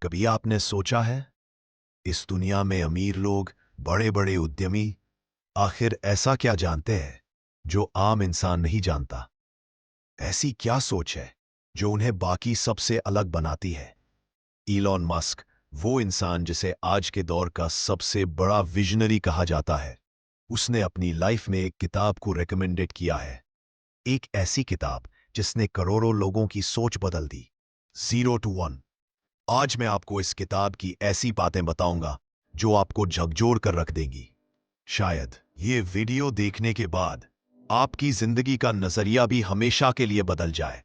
कभी आपने सोचा है, इस दुनिया में अमीर लोग, बड़े बड़े उद्यमी, आखिर ऐसा क्या जानते हैं जो आम इंसान नहीं जानता? ऐसी क्या सोच है जो उन्हें बाकी सबसे अलग बनाती है? इलॉन मस्क, वो इंसान जिसे आज के दौर का सबसे बड़ा विजनरी कहा जाता है, उसने अपनी लाइफ में एक किताब को रेकमेंडेड किया है। एक ऐसी किताब जिसने करोड़ों लोगों की सोच बदल दी। 0 to 1। आज मैं आपको इस किताब की ऐसी बातें बताऊंगा जो आपको झकझोर कर रख देंगी। शायद ये वीडियो देखने के बाद आपकी जिंदगी का नजरिया भी हमेशा के लिए बदल जाए।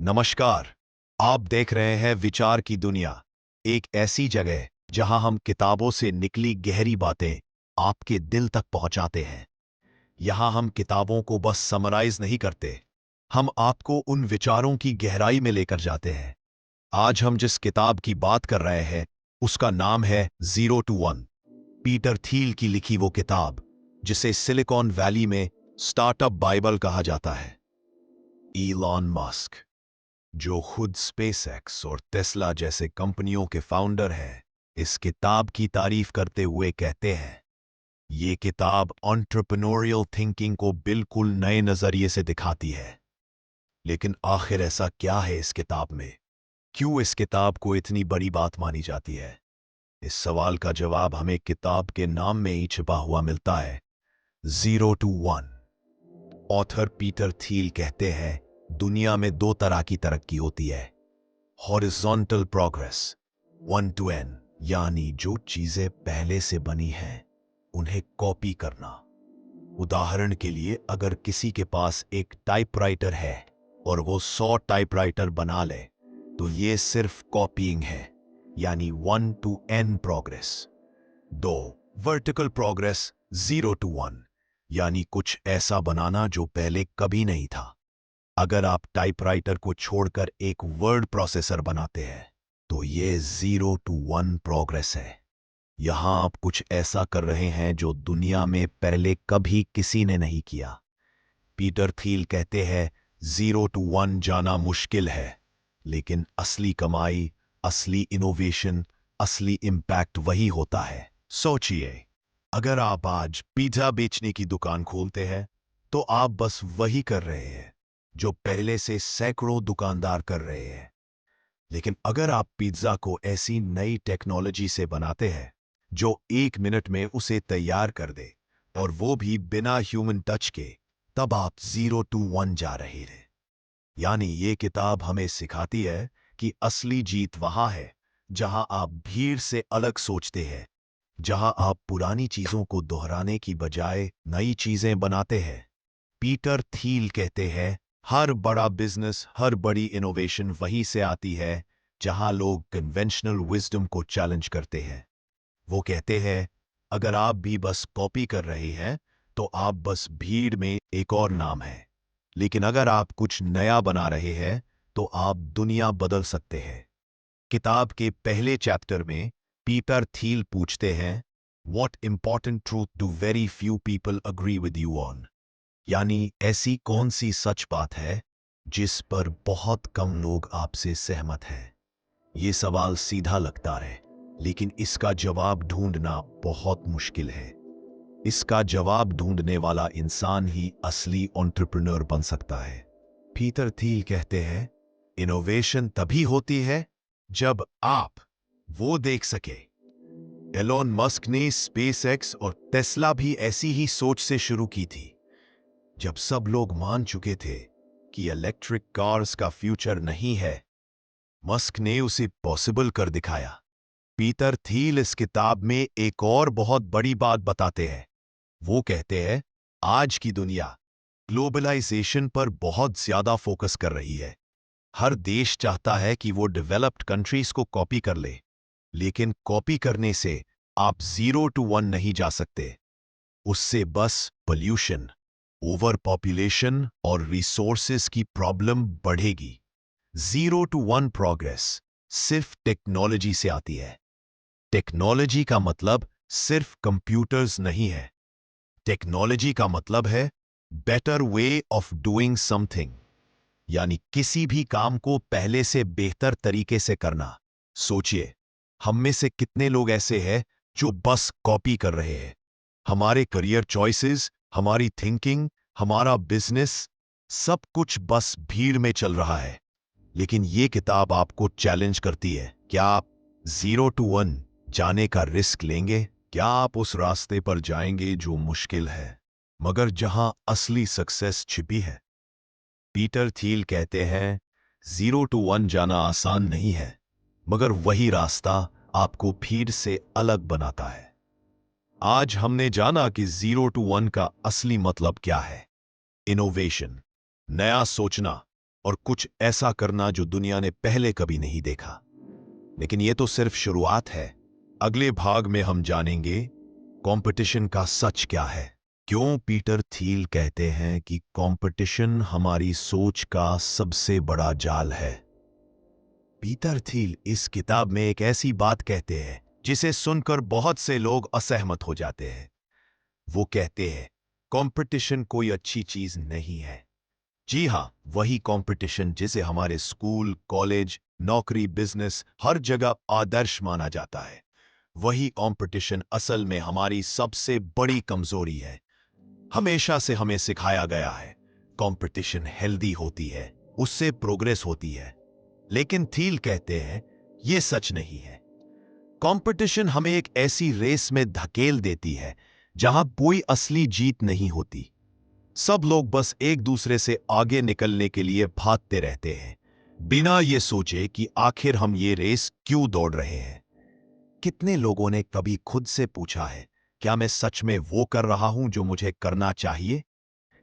नमस्कार, आप देख रहे हैं विचार की दुनिया, एक ऐसी जगह जहां हम किताबों से निकली गहरी बातें आपके दिल तक पहुंचाते हैं। यहां हम किताबों को बस समराइज नहीं करते, हम आपको उन विचारों की गहराई में लेकर जाते हैं। आज हम जिस किताब की बात कर रहे हैं उसका नाम है 0 to 1। पीटर थील की लिखी वो किताब जिसे सिलिकॉन वैली में स्टार्टअप बाइबल कहा जाता है। इलॉन मस्क, जो खुद स्पेसएक्स और टेस्ला जैसे कंपनियों के फाउंडर हैं, इस किताब की तारीफ करते हुए कहते हैं, ये किताब एंटरप्रेन्योरियल थिंकिंग को बिल्कुल नए नजरिए से दिखाती है। लेकिन आखिर ऐसा क्या है इस किताब में? क्यों इस किताब को इतनी बड़ी बात मानी जाती है? इस सवाल का जवाब हमें किताब के नाम में ही छिपा हुआ मिलता है, 0 to 1। ऑथर पीटर थील कहते हैं, दुनिया में दो तरह की तरक्की होती है, हॉरिजॉन्टल प्रोग्रेस, 1 to N, यानी जो चीजें पहले से बनी हैं उन्हें कॉपी करना। उदाहरण के लिए, अगर किसी के पास एक टाइपराइटर है और वो 100 टाइपराइटर बना ले, तो ये सिर्फ कॉपीइंग है, यानी 1 to N progress. 2, vertical progress, 0 to 1, यानी कुछ ऐसा बनाना जो पहले कभी नहीं था। अगर आप टाइपराइटर को छोड़कर एक वर्ड प्रोसेसर बनाते हैं, तो ये 0 to 1 प्रोग्रेस है। यहां आप कुछ ऐसा कर रहे हैं जो दुनिया में पहले कभी किसी ने नहीं किया। पीटर थील कहते हैं, 0 to 1 जाना मुश्किल है, लेकिन असली कमाई, असली इनोवेशन, असली इंपैक्ट वही होता है। सोचिए, अगर आप आज पिज्जा बेचने की दुकान खोलते हैं, तो आप बस वही कर रहे हैं जो पहले से सैकड़ों दुकानदार कर रहे हैं। लेकिन अगर आप पिज्जा को ऐसी नई टेक्नोलॉजी से बनाते हैं जो 1 मिनट में उसे तैयार कर दे, और वो भी बिना ह्यूमन टच के, तब आप 0 to 1 जा रहे हैं। यानी ये किताब हमें सिखाती है कि असली जीत वहां है जहां आप भीड़ से अलग सोचते हैं, जहां आप पुरानी चीजों को दोहराने की बजाय नई चीजें बनाते हैं। पीटर थील कहते हैं, हर बड़ा बिजनेस, हर बड़ी इनोवेशन वहीं से आती है जहां लोग कन्वेंशनल विजडम को चैलेंज करते हैं। वो कहते हैं, अगर आप भी बस कॉपी कर रहे हैं, तो आप बस भीड़ में एक और नाम है। लेकिन अगर आप कुछ नया बना रहे हैं, तो आप दुनिया बदल सकते हैं। किताब के पहले चैप्टर में पीटर थील पूछते हैं, What important truth do very few people agree with you on? यानी ऐसी कौन सी सच बात है जिस पर बहुत कम लोग आपसे सहमत हैं? ये सवाल सीधा लगता है, लेकिन इसका जवाब ढूंढना बहुत मुश्किल है। इसका जवाब ढूंढने वाला इंसान ही असली एंटरप्रेन्योर बन सकता है। पीटर थील कहते हैं, इनोवेशन तभी होती है जब आप वो देख सके। एलोन मस्क ने स्पेसएक्स और टेस्ला भी ऐसी ही सोच से शुरू की थी। जब सब लोग मान चुके थे कि इलेक्ट्रिक कार्स का फ्यूचर नहीं है, मस्क ने उसे पॉसिबल कर दिखाया। पीटर थील इस किताब में एक और बहुत बड़ी बात बताते हैं। वो कहते हैं, आज की दुनिया ग्लोबलाइजेशन पर बहुत ज्यादा फोकस कर रही है। हर देश चाहता है कि वो डेवलप्ड कंट्रीज को कॉपी कर ले, लेकिन कॉपी करने से आप 0 to 1 नहीं जा सकते। उससे बस पोल्यूशन, ओवर पॉपुलेशन और रिसोर्सेज की प्रॉब्लम बढ़ेगी। 0 to 1 प्रोग्रेस सिर्फ टेक्नोलॉजी से आती है। टेक्नोलॉजी का मतलब सिर्फ कंप्यूटर्स नहीं है। टेक्नोलॉजी का मतलब है better way of doing something, यानी किसी भी काम को पहले से बेहतर तरीके से करना। सोचिए, हम में से कितने लोग ऐसे हैं जो बस कॉपी कर रहे हैं? हमारे करियर चॉइसेस, हमारी थिंकिंग, हमारा बिजनेस, सब कुछ बस भीड़ में चल रहा है। लेकिन ये किताब आपको चैलेंज करती है। क्या आप 0 to 1 जाने का रिस्क लेंगे? क्या आप उस रास्ते पर जाएंगे जो मुश्किल है मगर जहां असली सक्सेस छिपी है? पीटर थील कहते हैं, 0 to 1 जाना आसान नहीं है, मगर वही रास्ता आपको भीड़ से अलग बनाता है। आज हमने जाना कि 0 to 1 का असली मतलब क्या है। इनोवेशन, नया सोचना और कुछ ऐसा करना जो दुनिया ने पहले कभी नहीं देखा। लेकिन यह तो सिर्फ शुरुआत है। अगले भाग में हम जानेंगे कंपटीशन का सच क्या है। क्यों पीटर थील कहते हैं कि कंपटीशन हमारी सोच का सबसे बड़ा जाल है। पीटर थील इस किताब में एक ऐसी बात कहते हैं जिसे सुनकर बहुत से लोग असहमत हो जाते हैं। वो कहते हैं कंपटीशन कोई अच्छी चीज नहीं है। जी हाँ, वही कंपटीशन जिसे हमारे स्कूल, कॉलेज, नौकरी, बिजनेस हर जगह आदर्श माना जाता है, वही कंपटीशन असल में हमारी सबसे बड़ी कमजोरी है। हमेशा से हमें सिखाया गया है कंपटीशन हेल्दी होती है, उससे प्रोग्रेस होती है। लेकिन थील कहते हैं यह सच नहीं है। कंपटीशन हमें एक ऐसी रेस में धकेल देती है जहां कोई असली जीत नहीं होती। सब लोग बस एक दूसरे से आगे निकलने के लिए भागते रहते हैं, बिना ये सोचे कि आखिर हम ये रेस क्यों दौड़ रहे हैं। कितने लोगों ने कभी खुद से पूछा है, क्या मैं सच में वो कर रहा हूं जो मुझे करना चाहिए,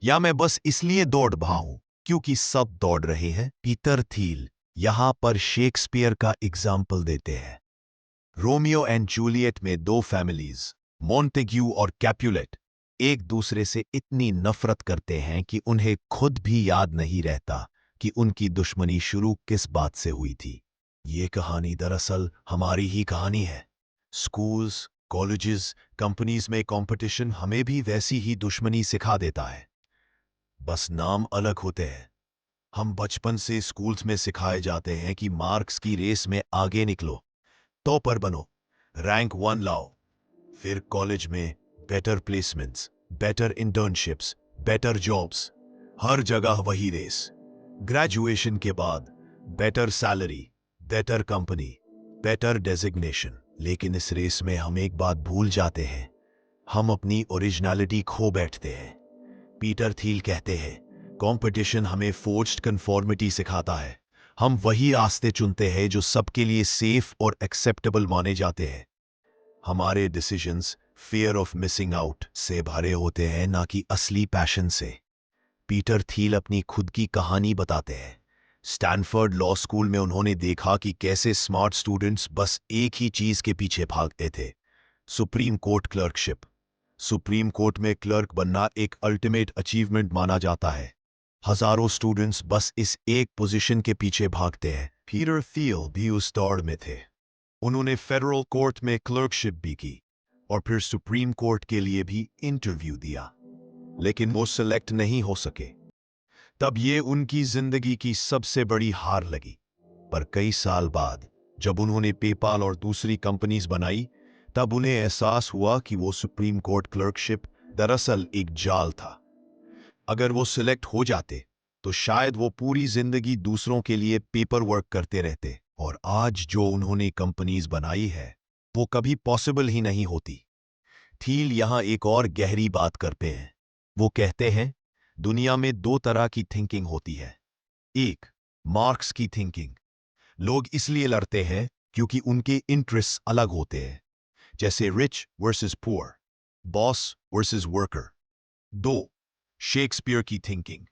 या मैं बस इसलिए दौड़ रहा हूं क्योंकि सब दौड़ रहे हैं? पीटर थील यहां पर शेक्सपियर का एग्जाम्पल देते हैं। रोमियो एंड जूलियट में दो फैमिलीज, मॉन्टेग्यू और कैपुलेट, एक दूसरे से इतनी नफरत करते हैं कि उन्हें खुद भी याद नहीं रहता कि उनकी दुश्मनी शुरू किस बात से हुई थी। ये कहानी दरअसल हमारी ही कहानी है। स्कूल्स, कॉलेजेस, कंपनीज में कंपटीशन हमें भी वैसी ही दुश्मनी सिखा देता है, बस नाम अलग होते हैं। हम बचपन से स्कूल्स में सिखाए जाते हैं कि मार्क्स की रेस में आगे निकलो, टॉपर बनो, रैंक 1 लाओ। फिर कॉलेज में better placements, better internships, better jobs, हर जगह वही रेस। ग्रेजुएशन के बाद better salary, better company, better designation. लेकिन इस रेस में हम एक बात भूल जाते हैं, हम अपनी ओरिजिनलिटी खो बैठते हैं। पीटर थील कहते हैं कंपटीशन हमें फोर्स्ड कन्फॉर्मिटी सिखाता है। हम वही रास्ते चुनते हैं जो सबके लिए सेफ और एक्सेप्टेबल माने जाते हैं। हमारे decisions fear of missing out से भरे होते हैं, ना कि असली पैशन से। पीटर थील अपनी खुद की कहानी बताते हैं। स्टैनफोर्ड लॉ स्कूल में उन्होंने देखा कि कैसे स्मार्ट स्टूडेंट्स बस एक ही चीज के पीछे भागते थे, supreme court clerkship. Supreme court में क्लर्क बनना एक अल्टीमेट अचीवमेंट माना जाता है। हजारों स्टूडेंट्स बस इस एक पोजीशन के पीछे भागते हैं। पीटर थील भी उस दौड़ में थे। उन्होंने फेडरल कोर्ट में क्लर्कशिप भी की और फिर सुप्रीम कोर्ट के लिए भी इंटरव्यू दिया, लेकिन वो सिलेक्ट नहीं हो सके। तब ये उनकी जिंदगी की सबसे बड़ी हार लगी। पर कई साल बाद जब उन्होंने पेपाल और दूसरी कंपनीज बनाई, तब उन्हें एहसास हुआ कि वो सुप्रीम कोर्ट क्लर्कशिप दरअसल एक जाल था। अगर वो सिलेक्ट हो जाते तो शायद वो पूरी जिंदगी दूसरों के लिए पेपर वर्क करते रहते, और आज जो उन्होंने कंपनीज बनाई है वो कभी पॉसिबल ही नहीं होती। थील यहां एक और गहरी बात करते हैं। वो कहते हैं दुनिया में दो तरह की थिंकिंग होती है। एक, मार्क्स की थिंकिंग। लोग इसलिए लड़ते हैं क्योंकि उनके इंटरेस्ट अलग होते हैं, जैसे rich versus poor, boss versus worker. दो, शेक्सपियर की थिंकिंग।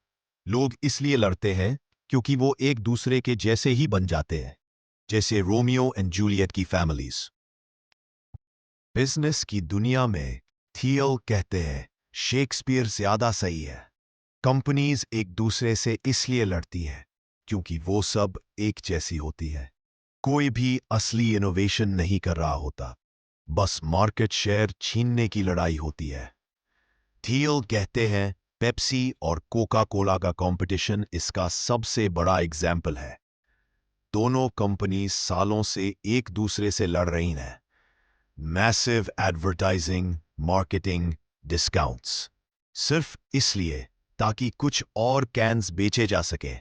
लोग इसलिए लड़ते हैं क्योंकि वो एक दूसरे के जैसे ही बन जाते हैं, जैसे रोमियो एंड जूलियट की फैमिलीज। बिजनेस की दुनिया में थील कहते हैं शेक्सपियर ज्यादा सही है। कंपनीज एक दूसरे से इसलिए लड़ती हैं क्योंकि वो सब एक जैसी होती है। कोई भी असली इनोवेशन नहीं कर रहा होता, बस मार्केट शेयर छीनने की लड़ाई होती है। थील कहते हैं पेप्सी और कोका कोला का कंपटीशन इसका सबसे बड़ा एग्जाम्पल है। दोनों कंपनी सालों से एक दूसरे से लड़ रही हैं। मैसिव एडवर्टाइजिंग, मार्केटिंग, डिस्काउंट्स, सिर्फ इसलिए ताकि कुछ और कैन्स बेचे जा सके।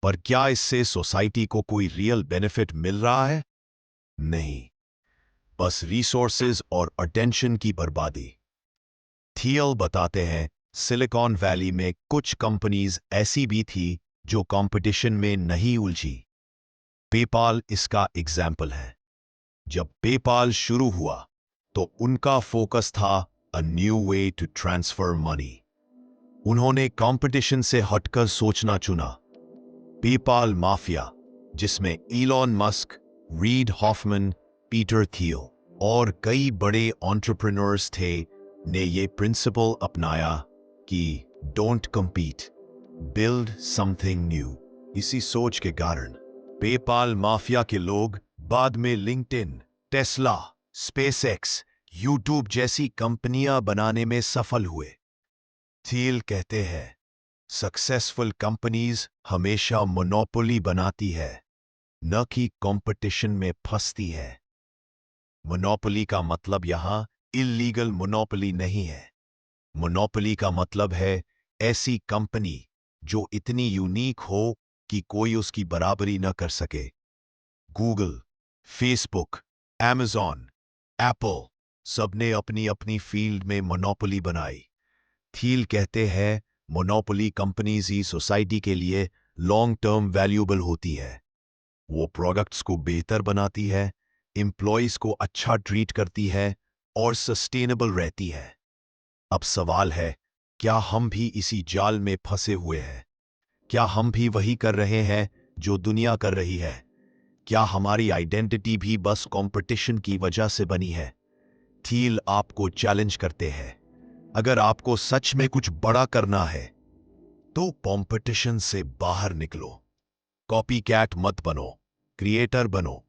पर क्या इससे सोसाइटी को कोई रियल बेनिफिट मिल रहा है? नहीं, बस रिसोर्सेज और अटेंशन की बर्बादी। थियल बताते हैं, सिलिकॉन वैली में कुछ कंपनीज ऐसी भी थी जो कंपटीशन में नहीं उलझी। पेपाल इसका एग्जाम्पल है। जब पेपाल शुरू हुआ तो उनका फोकस था a new way to transfer money. उन्होंने कंपटीशन से हटकर सोचना चुना। पेपाल माफिया, जिसमें Elon Musk, Reid Hoffman, Peter Thiel और कई बड़े एंटरप्रेन्योर्स थे, ने ये प्रिंसिपल अपनाया कि don't compete, build something new. इसी सोच के कारण पेपाल माफिया के लोग बाद में लिंक्डइन, टेस्ला, स्पेसएक्स, यूट्यूब जैसी कंपनियां बनाने में सफल हुए। थियल कहते हैं, सक्सेसफुल कंपनीज हमेशा मोनोपोली बनाती है, न कि कंपटीशन में फंसती है। मोनोपोली का मतलब यहां इल्लीगल मोनोपोली नहीं है। मोनोपोली का मतलब है ऐसी कंपनी जो इतनी यूनिक हो कि कोई उसकी बराबरी न कर सके। गूगल, फेसबुक, अमेज़न, एप्पल सबने अपनी अपनी फील्ड में मोनोपोली बनाई। थियल कहते हैं, मोनोपोली कंपनीज ही सोसाइटी के लिए लॉन्ग टर्म वैल्यूएबल होती है। वो प्रोडक्ट्स को बेहतर बनाती है, एम्प्लॉयज को अच्छा ट्रीट करती है और सस्टेनेबल रहती है। अब सवाल है, क्या हम भी इसी जाल में फंसे हुए हैं? क्या हम भी वही कर रहे हैं जो दुनिया कर रही है? क्या हमारी आइडेंटिटी भी बस कंपटीशन की वजह से बनी है? थियल आपको चैलेंज करते हैं, अगर आपको सच में कुछ बड़ा करना है तो कंपटीशन से बाहर निकलो। कॉपी कैट मत बनो, क्रिएटर बनो।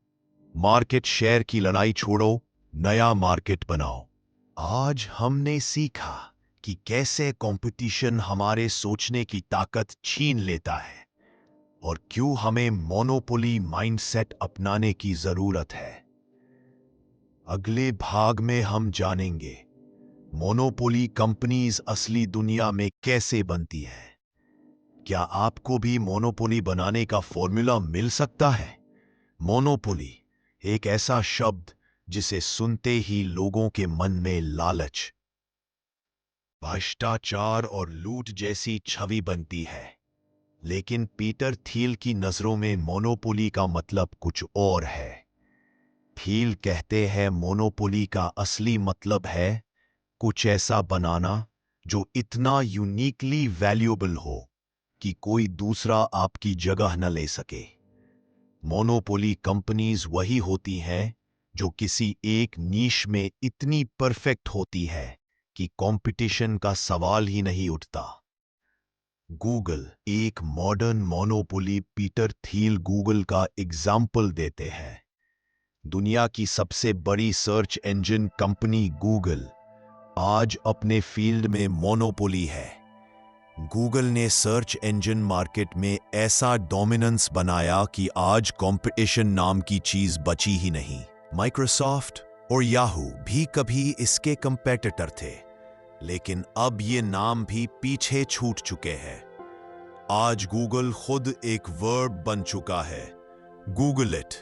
मार्केट शेयर की लड़ाई छोड़ो, नया मार्केट बनाओ। आज हमने सीखा कि कैसे कंपटीशन हमारे सोचने की ताकत छीन लेता है और क्यों हमें मोनोपोली माइंडसेट अपनाने की जरूरत है। अगले भाग में हम जानेंगे मोनोपोली कंपनीज असली दुनिया में कैसे बनती है। क्या आपको भी मोनोपोली बनाने का फॉर्मूला मिल सकता है? मोनोपोली एक ऐसा शब्द जिसे सुनते ही लोगों के मन में लालच, भ्रष्टाचार और लूट जैसी छवि बनती है। लेकिन पीटर थियल की नजरों में मोनोपोली का मतलब कुछ और है। थियल कहते हैं, मोनोपोली का असली मतलब है कुछ ऐसा बनाना जो इतना यूनिकली वैल्यूएबल हो कि कोई दूसरा आपकी जगह न ले सके। मोनोपोली कंपनीज वही होती हैं जो किसी एक नीश में इतनी परफेक्ट होती है कि कंपटीशन का सवाल ही नहीं उठता। गूगल एक मॉडर्न मोनोपोली। पीटर थियल गूगल का एग्जाम्पल देते हैं। दुनिया की सबसे बड़ी सर्च इंजन कंपनी गूगल आज अपने फील्ड में मोनोपोली है। गूगल ने सर्च इंजन मार्केट में ऐसा डोमिनेंस बनाया कि आज कंपटीशन नाम की चीज बची ही नहीं। माइक्रोसॉफ्ट और याहू भी कभी इसके कंपेटिटर थे, लेकिन अब ये नाम भी पीछे छूट चुके हैं। आज गूगल खुद एक वर्ब बन चुका है, गूगल इट।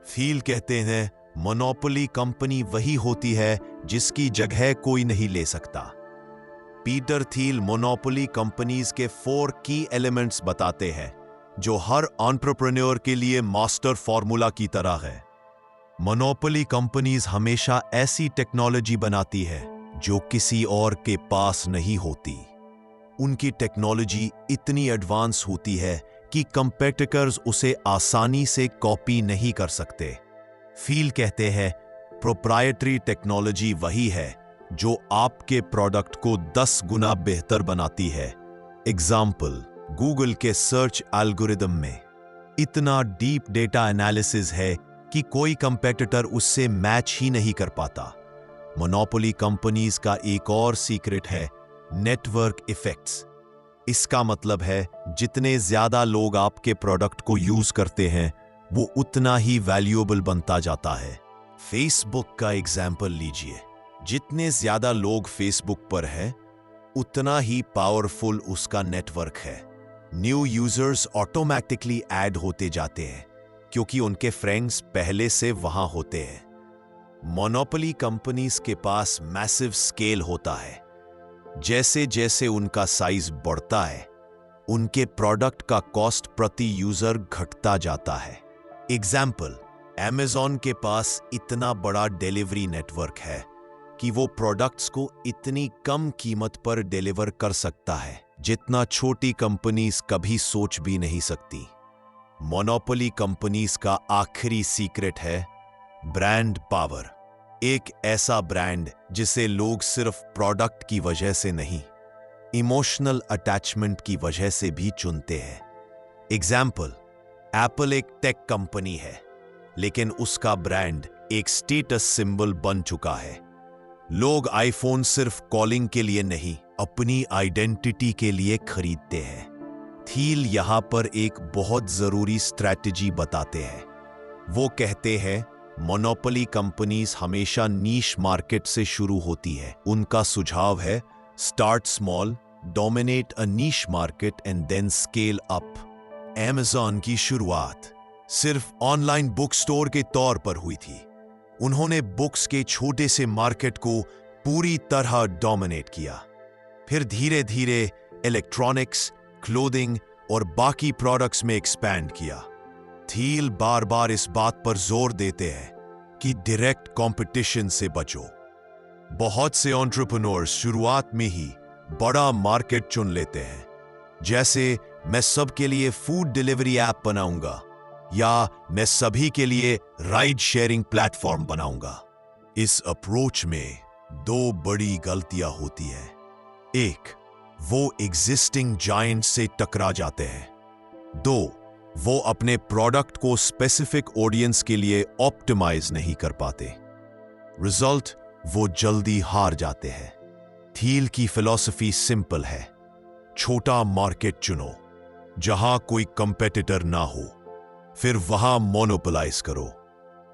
थियल कहते हैं, मोनोपोली कंपनी वही होती है जिसकी जगह कोई नहीं ले सकता। पीटर थियल मोनोपोली कंपनीज के 4 की एलिमेंट्स बताते हैं जो हर एंटरप्रेन्योर के लिए मास्टर फॉर्मूला की तरह है। मोनोपोली कंपनीज हमेशा ऐसी टेक्नोलॉजी बनाती है जो किसी और के पास नहीं होती। उनकी टेक्नोलॉजी इतनी एडवांस होती है कि कंपेटिटर्स उसे आसानी से कॉपी नहीं कर सकते। थियल कहते हैं, प्रोप्राइटरी टेक्नोलॉजी वही है जो आपके प्रोडक्ट को 10 गुना बेहतर बनाती है। एग्जाम्पल, गूगल के सर्च एल्गोरिदम में इतना डीप डेटा एनालिसिस है कि कोई कंपेटिटर उससे मैच ही नहीं कर पाता। मोनोपोली कंपनीज का एक और सीक्रेट है नेटवर्क इफेक्ट्स। इसका मतलब है जितने ज्यादा लोग आपके प्रोडक्ट को यूज करते हैं वो उतना ही वैल्यूएबल बनता जाता है। फेसबुक का एग्जाम्पल लीजिए। जितने ज्यादा लोग फेसबुक पर हैं उतना ही पावरफुल उसका नेटवर्क है। न्यू यूजर्स ऑटोमेटिकली ऐड होते जाते हैं क्योंकि उनके फ्रेंड्स पहले से वहां होते हैं। मोनोपोली कंपनीज के पास मैसिव स्केल होता है। जैसे जैसे उनका साइज बढ़ता है उनके प्रोडक्ट का कॉस्ट प्रति यूजर घटता जाता है। एग्जाम्पल, Amazon के पास इतना बड़ा डिलीवरी नेटवर्क है कि वो प्रोडक्ट्स को इतनी कम कीमत पर डिलीवर कर सकता है जितना छोटी कंपनीज कभी सोच भी नहीं सकती। मोनोपोली कंपनीज का आखिरी सीक्रेट है ब्रांड पावर। एक ऐसा ब्रांड जिसे लोग सिर्फ प्रोडक्ट की वजह से नहीं, इमोशनल अटैचमेंट की वजह से भी चुनते हैं। एग्जाम्पल, एप्पल एक टेक कंपनी है लेकिन उसका ब्रांड एक स्टेटस सिंबल बन चुका है। लोग आईफोन सिर्फ कॉलिंग के लिए नहीं, अपनी आइडेंटिटी के लिए खरीदते हैं। थील यहां पर एक बहुत जरूरी स्ट्रैटेजी बताते हैं। वो कहते हैं मोनोपोली कंपनीज हमेशा नीश मार्केट से शुरू होती है। उनका सुझाव है start small, dominate a niche market and then scale up. Amazon की शुरुआत सिर्फ ऑनलाइन बुक स्टोर के तौर पर हुई थी। उन्होंने बुक्स के छोटे से मार्केट को पूरी तरह डोमिनेट किया। फिर धीरे धीरे इलेक्ट्रॉनिक्स, क्लोथिंग और बाकी प्रोडक्ट्स में एक्सपैंड किया। थील बार बार इस बात पर जोर देते हैं कि डायरेक्ट कंपटीशन से बचो। बहुत से एंटरप्रेन्योर्स शुरुआत में ही बड़ा मार्केट चुन लेते हैं, जैसे मैं सबके लिए फूड डिलीवरी ऐप बनाऊंगा या मैं सभी के लिए राइड शेयरिंग प्लेटफॉर्म बनाऊंगा। इस अप्रोच में दो बड़ी गलतियां होती हैं। एक, वो एग्जिस्टिंग जायंट से टकरा जाते हैं। दो, वो अपने प्रोडक्ट को स्पेसिफिक ऑडियंस के लिए ऑप्टिमाइज नहीं कर पाते। रिजल्ट, वो जल्दी हार जाते हैं। थील की फिलॉसफी सिंपल है, छोटा मार्केट चुनो जहां कोई कंपेटिटर ना हो, फिर वहां मोनोपोलाइज करो।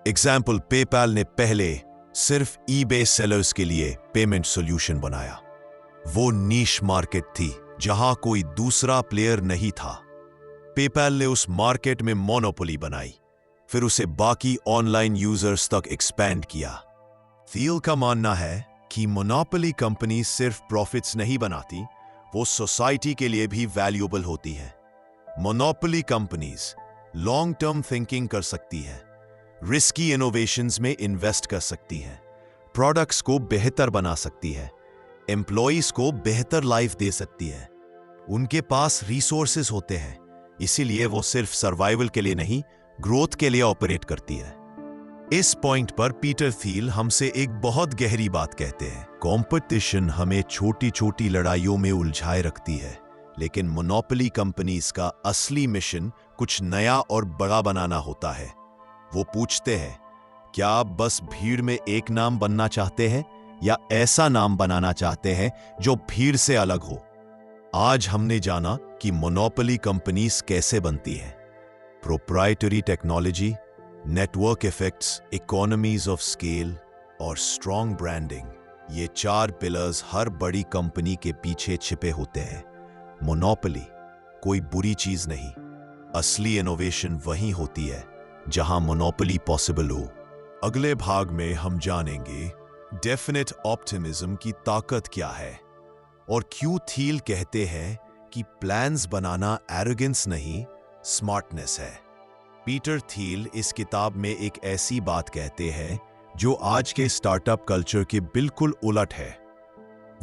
एग्जाम्पल, पेपैल ने पहले सिर्फ ईबे सेलर्स के लिए पेमेंट सॉल्यूशन बनाया। वो नीश मार्केट थी जहां कोई दूसरा प्लेयर नहीं था। पेपैल ने उस मार्केट में मोनोपोली बनाई, फिर उसे बाकी ऑनलाइन यूजर्स तक एक्सपैंड किया। थील का मानना है कि मोनोपोली कंपनी सिर्फ प्रॉफिट्स नहीं बनाती, वो सोसाइटी के लिए भी वैल्यूएबल होती है। Monopoly companies long term thinking कर सकती है, रिस्की इनोवेशंस में इन्वेस्ट कर सकती है, प्रोडक्ट्स को बेहतर बना सकती है, एम्प्लॉइज को बेहतर लाइफ दे सकती है। उनके पास रिसोर्सेज होते हैं, इसीलिए वो सिर्फ सर्वाइवल के लिए नहीं, ग्रोथ के लिए ऑपरेट करती है। इस पॉइंट पर पीटर थील हमसे एक बहुत गहरी बात कहते हैं। कंपटीशन हमें छोटी छोटी लड़ाइयों में उलझाए रखती है, लेकिन मोनोपोली कंपनीज का असली मिशन कुछ नया और बड़ा बनाना होता है। वो पूछते हैं, क्या आप बस भीड़ में एक नाम बनना चाहते हैं या ऐसा नाम बनाना चाहते हैं जो भीड़ से अलग हो? आज हमने जाना कि मोनोपोली कंपनीज कैसे बनती है। Proprietary technology, network effects, economies of scale और स्ट्रॉन्ग ब्रांडिंग, ये चार पिलर्स हर बड़ी कंपनी के पीछे छिपे होते हैं। मोनोपोली कोई बुरी चीज नहीं, असली इनोवेशन वहीं होती है जहां मोनोपोली पॉसिबल हो। अगले भाग में हम जानेंगे डेफिनेट ऑप्टिमिज्म की ताकत क्या है और क्यों थील कहते हैं कि प्लान्स बनाना एरोगेंस नहीं, स्मार्टनेस है। पीटर थील इस किताब में एक ऐसी बात कहते हैं जो आज के स्टार्टअप कल्चर के बिल्कुल उलट है।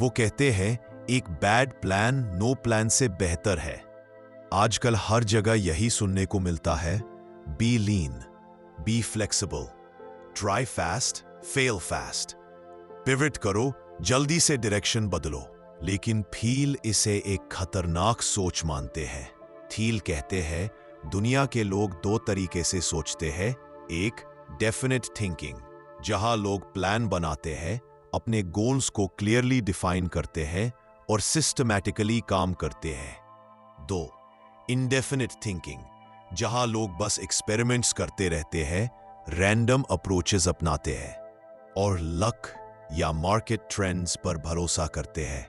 वो कहते हैं एक बैड प्लान नो प्लान से बेहतर है। आजकल हर जगह यही सुनने को मिलता है, B lean, be flexible, try fast, fail fast, pivot करो, जल्दी से डायरेक्शन बदलो। लेकिन थील इसे एक खतरनाक सोच मानते हैं। थील कहते हैं दुनिया के लोग दो तरीके से सोचते हैं। एक, डेफिनेट थिंकिंग, जहां लोग प्लान बनाते हैं, अपने गोल्स को क्लियरली डिफाइन करते हैं और सिस्टमैटिकली काम करते हैं। 2. इंडेफिनिट थिंकिंग, जहां लोग बस एक्सपेरिमेंट्स करते रहते हैं, रैंडम अप्रोचेस अपनाते हैं और लक या मार्केट ट्रेंड्स पर भरोसा करते हैं।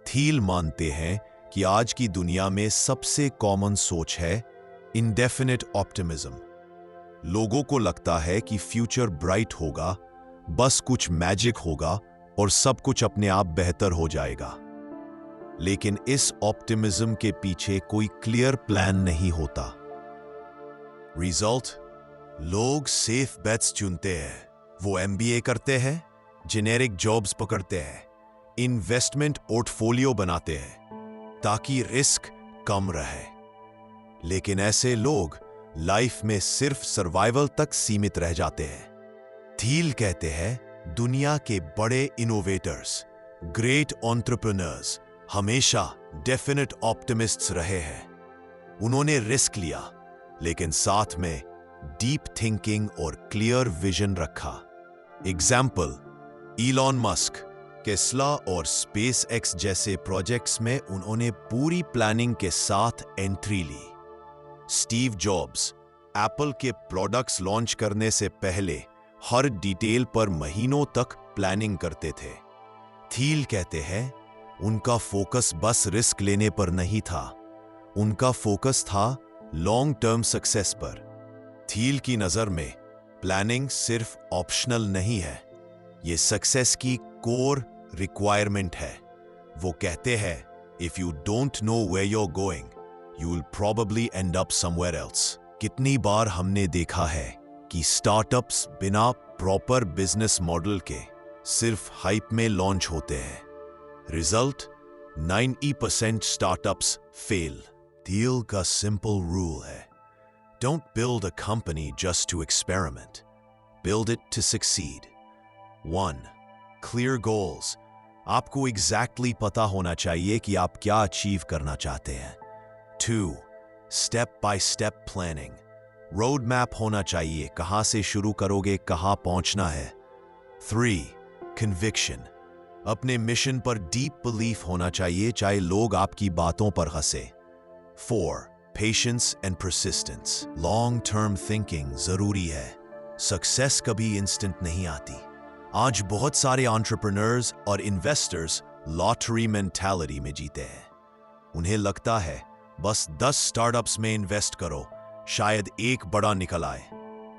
थील मानते हैं कि आज की दुनिया में सबसे कॉमन सोच है इंडेफिनिट ऑप्टिमिज्म। लोगों को लगता है कि फ्यूचर ब्राइट होगा, बस कुछ मैजिक होगा और सब कुछ अपने आप बेहतर हो जाएगा। लेकिन इस ऑप्टिमिज्म के पीछे कोई क्लियर प्लान नहीं होता। रिजल्ट, लोग सेफ बेट्स चुनते हैं। वो एमबीए करते हैं, जेनेरिक जॉब्स पकड़ते हैं, इन्वेस्टमेंट पोर्टफोलियो बनाते हैं ताकि रिस्क कम रहे। लेकिन ऐसे लोग लाइफ में सिर्फ सर्वाइवल तक सीमित रह जाते हैं। थील कहते हैं दुनिया के बड़े इनोवेटर्स, ग्रेट एंटरप्रेन्योर्स हमेशा डेफिनेट ऑप्टिमिस्ट्स रहे हैं। उन्होंने रिस्क लिया, लेकिन साथ में डीप थिंकिंग और क्लियर विजन रखा। एग्जाम्पल, इलॉन मस्क, टेस्ला और स्पेस एक्स जैसे प्रोजेक्ट्स में उन्होंने पूरी प्लानिंग के साथ एंट्री ली। स्टीव जॉब्स, एप्पल के प्रोडक्ट्स लॉन्च करने से पहले हर डिटेल पर महीनों तक प्लानिंग करते थे। थील कहते हैं उनका फोकस बस रिस्क लेने पर नहीं था, उनका फोकस था लॉन्ग टर्म सक्सेस पर। थील की नजर में प्लानिंग सिर्फ ऑप्शनल नहीं है, ये सक्सेस की कोर रिक्वायरमेंट है। वो कहते हैं if you don't know where you are going, you will probably end up somewhere else. कितनी बार हमने देखा है कि स्टार्टअप्स बिना प्रॉपर बिजनेस मॉडल के सिर्फ हाइप में लॉन्च होते हैं। Result, 90% startups fail. थील का सिंपल रूल है, don't build a company just to experiment, build it to succeed. 1. Clear goals, आपको एग्जैक्टली पता होना चाहिए कि आप क्या अचीव करना चाहते हैं। 2. Step by step planning, road map होना चाहिए, कहां से शुरू करोगे, कहां पहुंचना है। 3. कन्विक्शन, अपने मिशन पर डीप बिलीफ होना चाहिए, चाहे लोग आपकी बातों पर हंसे। 4. Patience and persistence, long term thinking जरूरी है। सक्सेस कभी इंस्टेंट नहीं आती। आज बहुत सारे एंटरप्रेन्योर्स और इन्वेस्टर्स लॉटरी मेंटालिटी में जीते हैं। उन्हें लगता है बस 10 स्टार्टअप्स में इन्वेस्ट करो, शायद एक बड़ा निकल आए।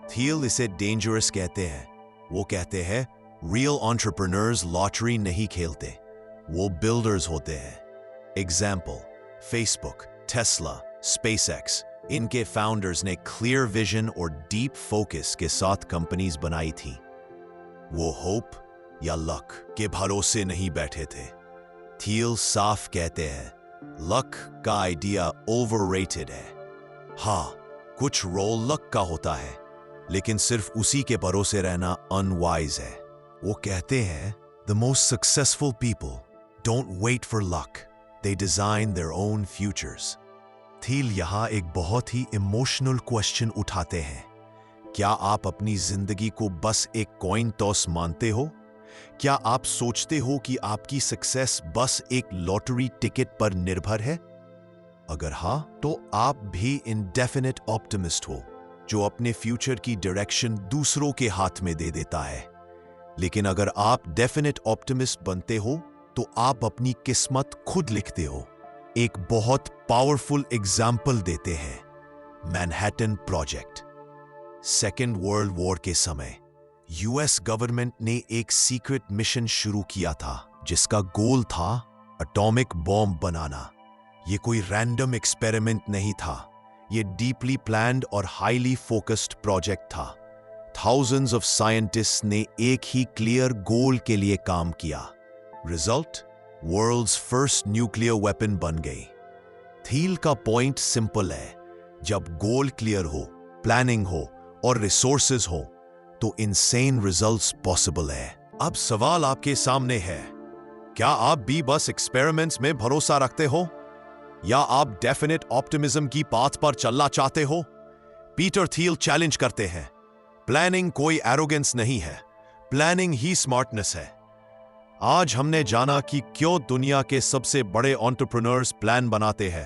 थील इसे डेंजरस कहते हैं। वो कहते हैं रियल एंटरप्रेन्योर्स लॉटरी नहीं खेलते, वो बिल्डर्स होते हैं। एग्जाम्पल, फेसबुक, टेस्ला, स्पेसएक्स, इनके फाउंडर्स ने क्लियर विजन और डीप फोकस के साथ कंपनीज बनाई थी। वो होप या लक के भरोसे नहीं बैठे थे। थील साफ कहते हैं लक का आइडिया ओवररेटेड है। हाँ, कुछ रोल लक का होता है, लेकिन सिर्फ उसी के भरोसे रहना अनवाइज है। वो कहते हैं the most successful people don't wait for luck, they design their own futures. Thiel यहां एक बहुत ही इमोशनल क्वेश्चन उठाते हैं। क्या आप अपनी जिंदगी को बस एक कॉइन टॉस मानते हो? क्या आप सोचते हो कि आपकी सक्सेस बस एक लॉटरी टिकट पर निर्भर है? अगर हाँ, तो आप भी इंडेफिनिट ऑप्टिमिस्ट हो, जो अपने फ्यूचर की डायरेक्शन दूसरों के हाथ में दे देता है। लेकिन अगर आप डेफिनेट ऑप्टिमिस्ट बनते हो, तो आप अपनी किस्मत खुद लिखते हो। एक बहुत पावरफुल एग्जाम्पल देते हैं, Manhattan project. Second world war के समय यूएस गवर्नमेंट ने एक सीक्रेट मिशन शुरू किया था, जिसका गोल था एटॉमिक बॉम्ब बनाना। ये कोई रैंडम एक्सपेरिमेंट नहीं था, ये डीपली प्लान्ड और हाईली फोकस्ड प्रोजेक्ट था। थाउजेंड्स ऑफ साइंटिस्ट्स ने एक ही क्लियर गोल के लिए काम किया। Result, world's first nuclear weapon बन गई। थील का पॉइंट सिंपल है, जब गोल क्लियर हो, प्लानिंग हो और रिसोर्सेज हो, तो इनसेन रिजल्ट्स पॉसिबल है। अब सवाल आपके सामने है, क्या आप भी बस एक्सपेरिमेंट्स में भरोसा रखते हो, या आप डेफिनेट ऑप्टिमिज्म की पाथ पर चलना चाहते हो? पीटर थील चैलेंज करते हैं, प्लानिंग कोई एरोगेंस नहीं है, प्लानिंग ही स्मार्टनेस है। आज हमने जाना कि क्यों दुनिया के सबसे बड़े एंटरप्रेन्योर्स प्लान बनाते हैं।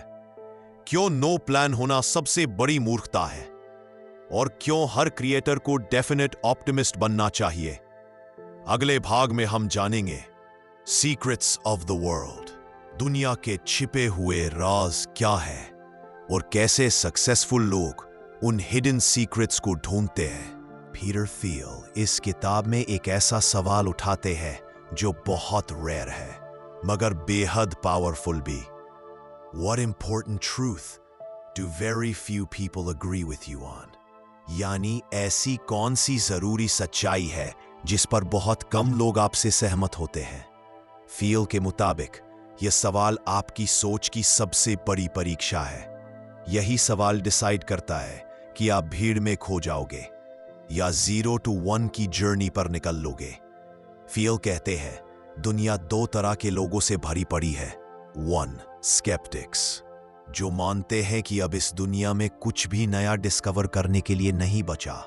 क्यों नो प्लान होना सबसे बड़ी मूर्खता है? और क्यों हर क्रिएटर को डेफिनेट ऑप्टिमिस्ट बनना चाहिए? अगले भाग में हम जानेंगे सीक्रेट्स ऑफ द वर्ल्ड, दुनिया के छिपे हुए राज क्या है और कैसे सक्सेसफुल लोग उन हिडन सीक्रेट्स को ढूंढते हैं। पीटर थियल इस किताब में एक ऐसा सवाल उठाते हैं जो बहुत रेयर है मगर बेहद पावरफुल भी। What important truth do very few people agree with you on? यानी ऐसी कौन सी जरूरी सच्चाई है जिस पर बहुत कम लोग आपसे सहमत होते हैं। फील के मुताबिक यह सवाल आपकी सोच की सबसे बड़ी परीक्षा है। यही सवाल डिसाइड करता है कि आप भीड़ में खो जाओगे या 0 to 1 की जर्नी पर निकल लोगे। फील कहते हैं दुनिया दो तरह के लोगों से भरी पड़ी है। 1. स्केप्टिक्स, जो मानते हैं कि अब इस दुनिया में कुछ भी नया डिस्कवर करने के लिए नहीं बचा,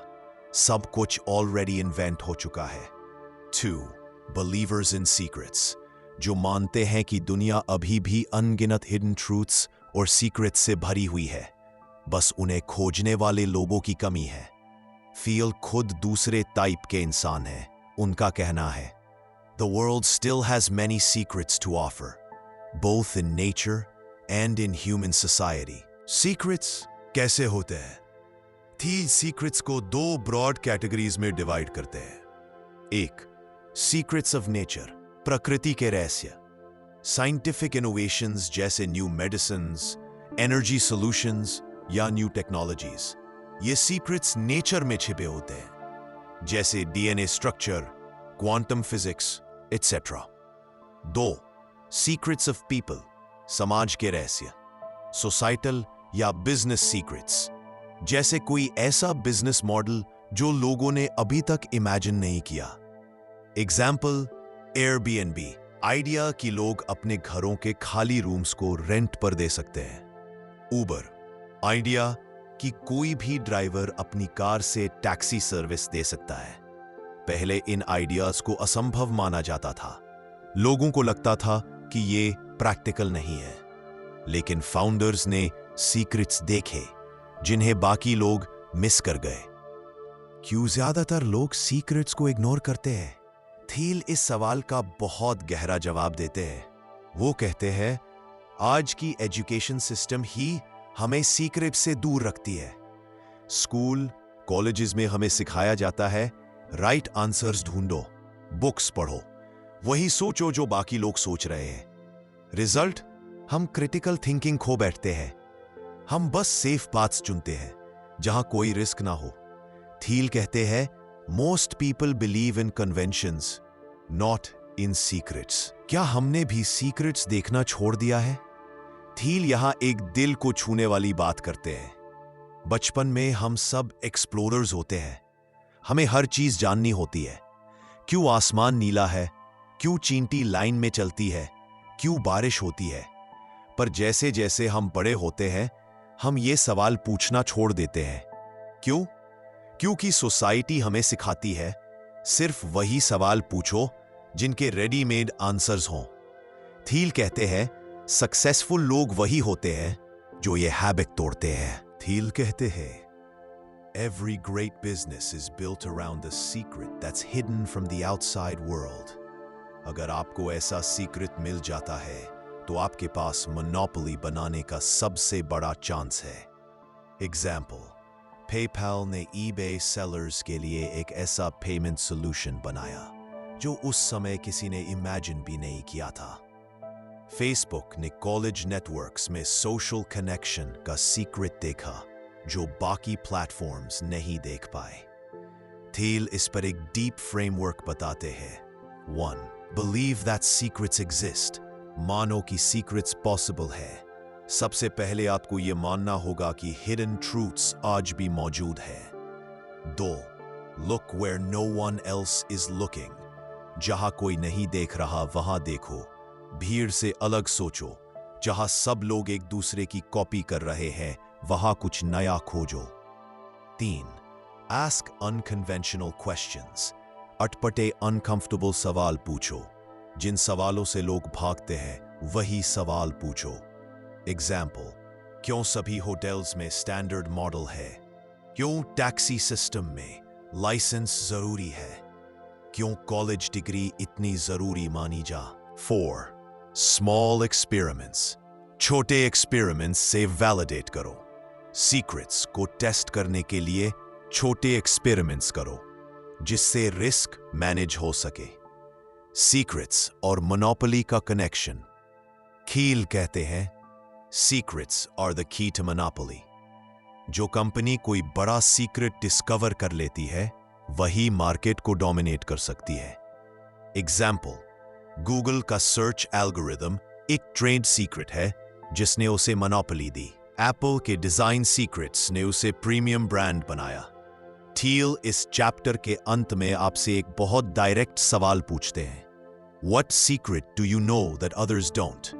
सब कुछ ऑलरेडी इन्वेंट हो चुका है। 2. बिलीवर्स इन सीक्रेट्स, जो मानते हैं कि दुनिया अभी भी अनगिनत हिडन ट्रूथ्स और सीक्रेट्स से भरी हुई है, बस उन्हें खोजने वाले लोगों की कमी है। फील खुद दूसरे टाइप के इंसान हैं। उनका कहना है The world still has many secrets to offer, both in nature and in human society. Secrets कैसे होते हैं? सीक्रेट्स को दो ब्रॉड कैटेगरीज में डिवाइड करते हैं। एक, सीक्रेट्स ऑफ नेचर, प्रकृति के रहस्य। साइंटिफिक इनोवेशंस जैसे न्यू मेडिसिन्स, एनर्जी सॉल्यूशंस या न्यू टेक्नोलॉजीज, ये सीक्रेट्स नेचर में छिपे होते हैं, जैसे DNA structure, quantum physics etcetera. 2. Secrets of people, समाज के रहस्य, सोसाइटल या बिजनेस सीक्रेट्स, जैसे कोई ऐसा बिजनेस मॉडल जो लोगों ने अभी तक इमेजिन नहीं किया। एग्जाम्पल, एयरबीएनबी, आइडिया कि लोग अपने घरों के खाली रूम्स को रेंट पर दे सकते हैं। उबर, आइडिया कि कोई भी ड्राइवर अपनी कार से टैक्सी सर्विस दे सकता है। पहले इन आइडियाज को असंभव माना जाता था। लोगों को लगता था कि ये प्रैक्टिकल नहीं है, लेकिन फाउंडर्स ने सीक्रेट्स देखे जिन्हें बाकी लोग मिस कर गए। क्यों ज्यादातर लोग सीक्रेट्स को इग्नोर करते हैं? थील इस सवाल का बहुत गहरा जवाब देते हैं। वो कहते हैं आज की एजुकेशन सिस्टम ही हमें सीक्रेट से दूर रखती है। स्कूल, कॉलेजेस में हमें सिखाया जाता है राइट आंसर्स ढूंढो, बुक्स पढ़ो, वही सोचो जो बाकी लोग सोच रहे हैं। रिजल्ट, हम क्रिटिकल थिंकिंग खो बैठते हैं। हम बस सेफ पाथ्स चुनते हैं जहां कोई रिस्क ना हो। थील कहते हैं most people believe in conventions, not in secrets. क्या हमने भी सीक्रेट्स देखना छोड़ दिया है? थील यहां एक दिल को छूने वाली बात करते हैं। बचपन में हम सब एक्सप्लोरर्स होते हैं। हमें हर चीज जाननी होती है। क्यों आसमान नीला है, क्यों चींटी लाइन में चलती है, क्यों बारिश होती है। पर जैसे जैसे हम बड़े होते हैं हम ये सवाल पूछना छोड़ देते हैं। क्यों? क्योंकि सोसाइटी हमें सिखाती है सिर्फ वही सवाल पूछो जिनके रेडीमेड आंसर्स हों। थील कहते हैं सक्सेसफुल लोग वही होते हैं जो ये हैबिट तोड़ते हैं। थील कहते हैं Every great business is built around a secret that's hidden from the outside world. अगर आपको ऐसा सीक्रेट मिल जाता है तो आपके पास मोनोपोली बनाने का सबसे बड़ा चांस है। एग्जाम्पल, पेपैल ने eBay सेलर्स के लिए एक ऐसा पेमेंट सॉल्यूशन बनाया जो उस समय किसी ने इमेजिन भी नहीं किया था। फेसबुक ने कॉलेज नेटवर्क्स में सोशल कनेक्शन का सीक्रेट देखा जो बाकी प्लेटफॉर्म्स नहीं देख पाए। थील इस पर एक डीप फ्रेमवर्क बताते हैं। 1. Believe that secrets exist. मानो कि सीक्रेट्स पॉसिबल है। सबसे पहले आपको यह मानना होगा कि हिडन ट्रूथ्स आज भी मौजूद है। 2. Look where no one else is looking. जहां कोई नहीं देख रहा वहां देखो। भीड़ से अलग सोचो। जहां सब लोग एक दूसरे की कॉपी कर रहे हैं वहां कुछ नया खोजो। 3. Ask unconventional questions. अटपटे अनकंफर्टेबल सवाल पूछो। जिन सवालों से लोग भागते हैं वही सवाल पूछो। एग्जाम्पल, क्यों सभी होटल्स में स्टैंडर्ड मॉडल है? क्यों टैक्सी सिस्टम में लाइसेंस जरूरी है? क्यों कॉलेज डिग्री इतनी जरूरी मानी जा? 4. Small experiments. छोटे एक्सपेरिमेंट्स से वैलिडेट करो। सीक्रेट्स को टेस्ट करने के लिए छोटे एक्सपेरिमेंट्स करो जिससे रिस्क मैनेज हो सके। सीक्रेट्स और मोनोपोली का कनेक्शन। खील कहते हैं, secrets are the key to monopoly. जो कंपनी कोई बड़ा सीक्रेट डिस्कवर कर लेती है वही मार्केट को डोमिनेट कर सकती है। एग्जाम्पल, गूगल का सर्च एल्गोरिथम एक ट्रेड सीक्रेट है जिसने उसे मोनोपोली दी। एप्पल के डिजाइन सीक्रेट्स ने उसे प्रीमियम ब्रांड बनाया। थील इस चैप्टर के अंत में आपसे एक बहुत डायरेक्ट सवाल पूछते हैं, what secret do you know that others don't?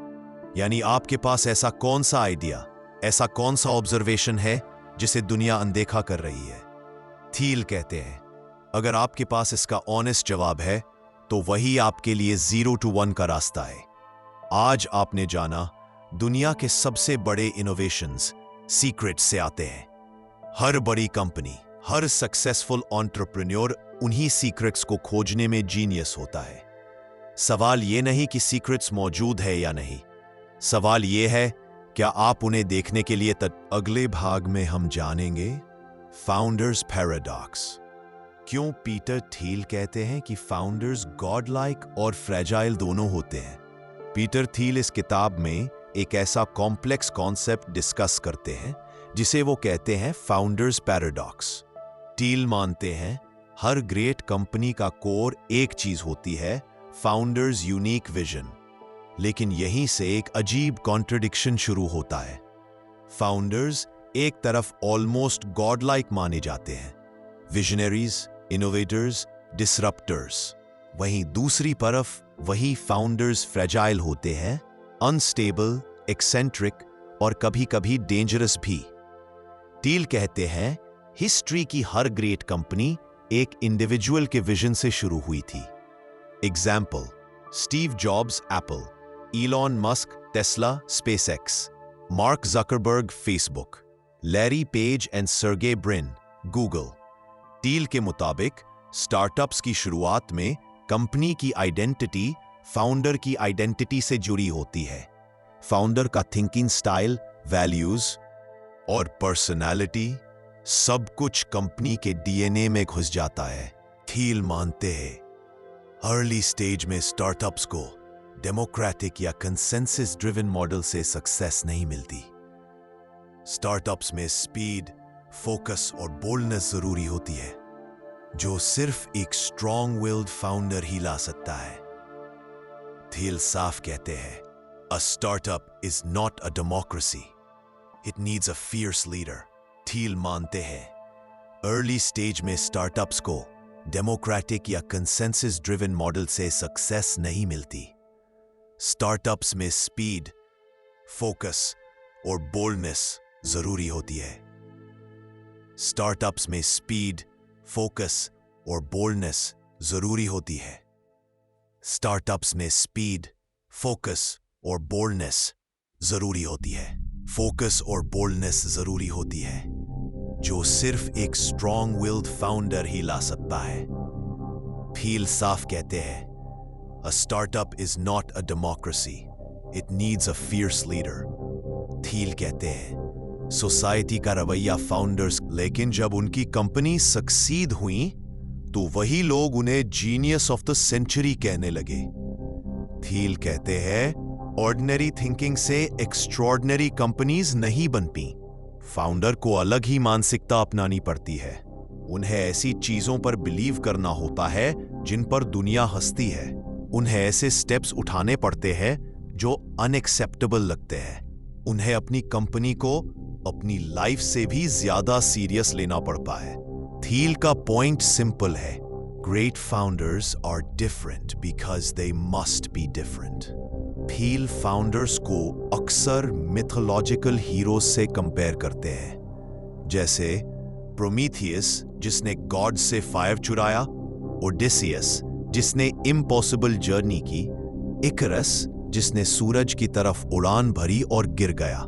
यानी आपके पास ऐसा कौन सा आइडिया, ऐसा कौन सा ऑब्जर्वेशन है जिसे दुनिया अनदेखा कर रही है? थील कहते हैं, अगर आपके पास इसका ऑनेस्ट जवाब है तो वही आपके लिए 0 to 1 का रास्ता है। आज आपने जाना, दुनिया के सबसे बड़े इनोवेशंस सीक्रेट से आते हैं। हर बड़ी कंपनी, हर सक्सेसफुल एंटरप्रेन्योर उन्हीं सीक्रेट्स को खोजने में जीनियस होता है। सवाल यह नहीं कि सीक्रेट्स मौजूद है या नहीं, सवाल यह है क्या आप उन्हें देखने के लिए अगले भाग में हम जानेंगे फाउंडर्स पैराडॉक्स। क्यों पीटर थील कहते हैं कि फाउंडर्स गॉड लाइक और फ्रेजाइल दोनों होते हैं? पीटर थील इस किताब में एक ऐसा कॉम्प्लेक्स कॉन्सेप्ट डिस्कस करते हैं जिसे वो कहते हैं फाउंडर्स पैराडॉक्स। थील मानते हैं हर ग्रेट कंपनी का कोर एक चीज होती है, फाउंडर्स यूनिक विजन। लेकिन यहीं से एक अजीब कॉन्ट्रडिक्शन शुरू होता है। फाउंडर्स एक तरफ ऑलमोस्ट गॉड लाइक माने जाते हैं, विजनरीज, इनोवेटर्स, डिसरप्टर्स। वहीं दूसरी तरफ वही फाउंडर्स फ्रेजाइल होते हैं, अनस्टेबल, एक्सेंट्रिक और कभी कभी डेंजरस भी। थील कहते हैं हिस्ट्री की हर ग्रेट कंपनी एक इंडिविजुअल के विजन से शुरू हुई थी। Example, Steve jobs Apple, Elon Musk Tesla SpaceX, mark Zuckerberg Facebook, Larry page and Sergey Brin Google. Thiel के मुताबिक स्टार्टअप्स की शुरुआत में कंपनी की आइडेंटिटी फाउंडर की आइडेंटिटी से जुड़ी होती है। फाउंडर का थिंकिंग स्टाइल, वैल्यूज और पर्सनालिटी सब कुछ कंपनी के डीएनए में घुस जाता है। थील मानते हैं अर्ली स्टेज में स्टार्टअप्स को डेमोक्रेटिक या कंसेंसस ड्रिवन मॉडल से सक्सेस नहीं मिलती। स्टार्टअप्स में स्पीड, फोकस और बोल्डनेस जरूरी होती है जो सिर्फ एक स्ट्रॉन्ग विल्ड फाउंडर ही ला सकता है। थील साफ कहते हैं, a startup is not a democracy, it needs a fierce leader. Thiel मानते हैं अर्ली स्टेज में स्टार्टअप्स को डेमोक्रेटिक या कंसेंसस ड्रिवन मॉडल से सक्सेस नहीं मिलती। स्टार्टअप्स में स्पीड, फोकस और बोल्डनेस जरूरी होती है। स्टार्टअप्स में स्पीड, फोकस और बोल्डनेस जरूरी होती है। स्टार्टअप्स में स्पीड, फोकस और बोल्डनेस जरूरी होती है। फोकस और बोल्डनेस जरूरी होती है जो सिर्फ एक स्ट्रॉन्ग विल्ड फाउंडर ही ला सकता है। थील साफ कहते हैं, a startup is not a democracy, it needs a fierce leader. Thiel कहते हैं सोसाइटी का रवैया फाउंडर्स, लेकिन जब उनकी कंपनी सक्सीड हुई तो वही लोग उन्हें जीनियस ऑफ द सेंचुरी कहने लगे। थील कहते हैं ऑर्डिनरी थिंकिंग से एक्स्ट्रॉर्डिनरी कंपनीज नहीं बनती। फाउंडर को अलग ही मानसिकता अपनानी पड़ती है। उन्हें ऐसी चीजों पर बिलीव करना होता है जिन पर दुनिया हंसती है। उन्हें ऐसे स्टेप्स उठाने पड़ते हैं जो अनएक्सेप्टेबल लगते हैं। उन्हें अपनी कंपनी को अपनी लाइफ से भी ज्यादा सीरियस लेना पड़ता है। थील का पॉइंट सिंपल है, great founders are different because they must be different. Thiel founders को अक्सर मिथोलॉजिकल हीरोज से कंपेयर करते हैं, जैसे प्रोमीथियस जिसने गॉड से फायर चुराया, ओडिसियस जिसने इम्पॉसिबल जर्नी की, इकरस जिसने सूरज की तरफ उड़ान भरी और गिर गया।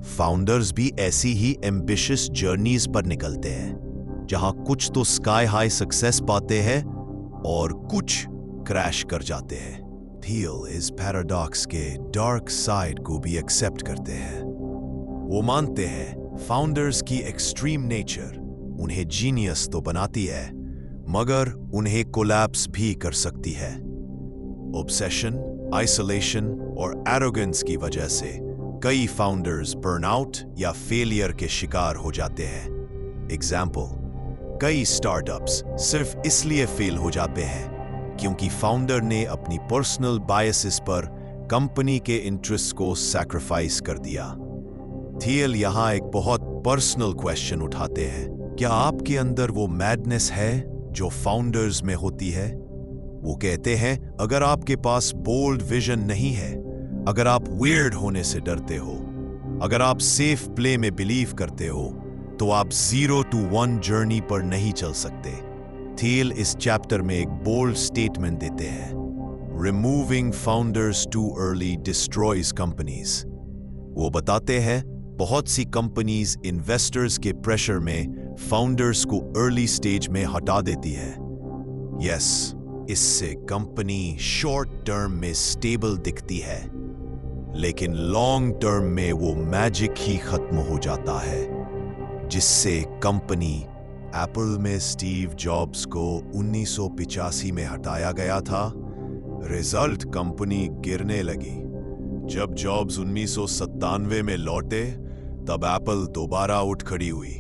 फाउंडर्स भी ऐसी ही एम्बिशियस जर्नीज पर निकलते हैं, जहां कुछ तो स्काई हाई सक्सेस पाते हैं और कुछ क्रैश कर जाते हैं। थियल इस पैराडॉक्स के डार्क साइड को भी एक्सेप्ट करते हैं। वो मानते हैं फाउंडर्स की एक्सट्रीम नेचर उन्हें जीनियस तो बनाती है, मगर उन्हें कोलैप्स भी कर सकती है। ऑब्सेशन, आइसोलेशन और एरोगेंस की वजह से कई फाउंडर्स बर्नआउट या फेलियर के शिकार हो जाते हैं। एग्जाम्पल, कई स्टार्टअप्स सिर्फ इसलिए फेल हो जाते हैं क्योंकि फाउंडर ने अपनी पर्सनल बायसेस पर कंपनी के इंटरेस्ट को सैक्रिफाइस कर दिया। थियल यहां एक बहुत पर्सनल क्वेश्चन उठाते हैं। क्या आपके अंदर वो मैडनेस है जो फाउंडर्स में होती है? वो कहते हैं, अगर आपके पास बोल्ड विजन नहीं है, अगर आप वियर्ड होने से डरते हो, अगर आप सेफ प्ले में बिलीव करते हो, तो आप 0 to 1 जर्नी पर नहीं चल सकते। थियल इस चैप्टर में एक बोल्ड स्टेटमेंट देते हैं, removing founders too early destroys companies. वो बताते हैं, बहुत सी कंपनीज इन्वेस्टर्स के प्रेशर में फाउंडर्स को अर्ली स्टेज में हटा देती है। यस, इससे कंपनी शॉर्ट टर्म में स्टेबल दिखती है, लेकिन लॉन्ग टर्म में वो मैजिक ही खत्म हो जाता है जिससे कंपनी एप्पल में स्टीव जॉब्स को 1985 में हटाया गया था। रिजल्ट, कंपनी गिरने लगी। जब जॉब्स 1997 में लौटे, तब एप्पल दोबारा उठ खड़ी हुई।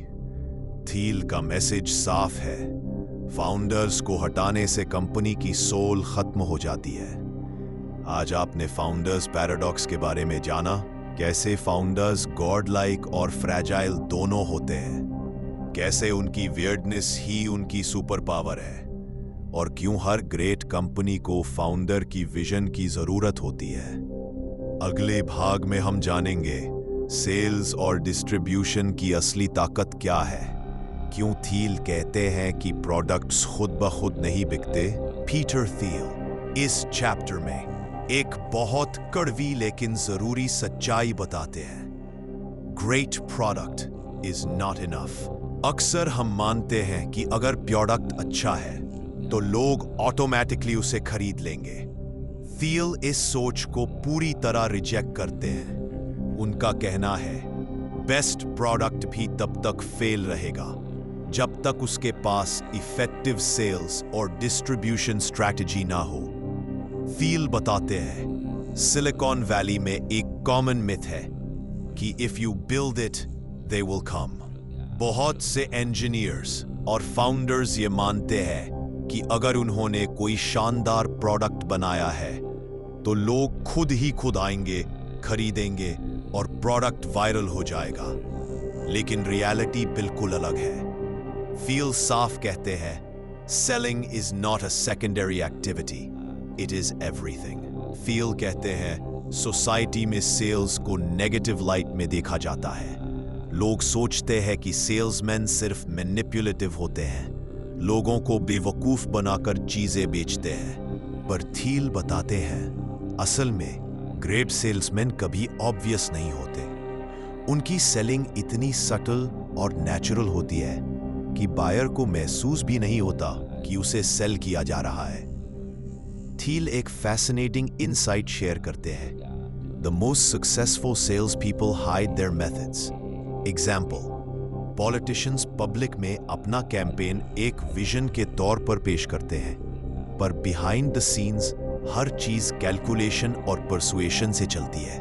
थियल का मैसेज साफ है, फाउंडर्स को हटाने से कंपनी की सोल खत्म हो जाती है। आज आपने फाउंडर्स पैराडॉक्स के बारे में जाना, कैसे फाउंडर्स गॉड लाइक और फ्रैजाइल दोनों होते हैं, कैसे उनकी वियर्डनेस ही उनकी सुपर पावर है, और क्यों हर ग्रेट कंपनी को फाउंडर की विजन की जरूरत होती है। अगले भाग में हम जानेंगे सेल्स और डिस्ट्रीब्यूशन की असली ताकत क्या है, क्यों थियल कहते हैं कि प्रोडक्ट्स खुद ब खुद नहीं बिकते। पीटर थियल इस चैप्टर में एक बहुत कड़वी लेकिन जरूरी सच्चाई बताते हैं, great product is not enough. अक्सर हम मानते हैं कि अगर प्रोडक्ट अच्छा है तो लोग ऑटोमेटिकली उसे खरीद लेंगे। थियल इस सोच को पूरी तरह रिजेक्ट करते हैं। उनका कहना है, बेस्ट प्रोडक्ट भी तब तक फेल रहेगा जब तक उसके पास इफेक्टिव सेल्स और डिस्ट्रीब्यूशन स्ट्रैटेजी ना हो। थियल बताते हैं, सिलिकॉन वैली में एक कॉमन मिथ है कि if you build it they will come. बहुत से इंजीनियर्स और फाउंडर्स ये मानते हैं कि अगर उन्होंने कोई शानदार प्रोडक्ट बनाया है तो लोग खुद आएंगे, खरीदेंगे और प्रोडक्ट वायरल हो जाएगा। लेकिन रियलिटी बिल्कुल अलग है। थियल साफ कहते हैं, selling is not a secondary activity, it is everything. थियल कहते हैं, सोसाइटी में सेल्स को नेगेटिव लाइट में देखा जाता है। लोग सोचते हैं कि सेल्समैन सिर्फ मैनिपुलेटिव होते हैं, लोगों को बेवकूफ बनाकर चीजें बेचते हैं। पर थियल बताते हैं, असल में ग्रेट सेल्समैन कभी ऑब्वियस नहीं होते। उनकी सेलिंग इतनी सटल और नेचुरल होती है कि बायर को महसूस भी नहीं होता कि उसे सेल किया जा रहा है। थियल एक फैसिनेटिंग इनसाइट शेयर करते हैं, the most successful sales people hide their methods. Example, politicians public में अपना कैंपेन एक विजन के तौर पर पेश करते हैं, पर बिहाइंड द सीन्स हर चीज कैलकुलेशन और परसुएशन से चलती है।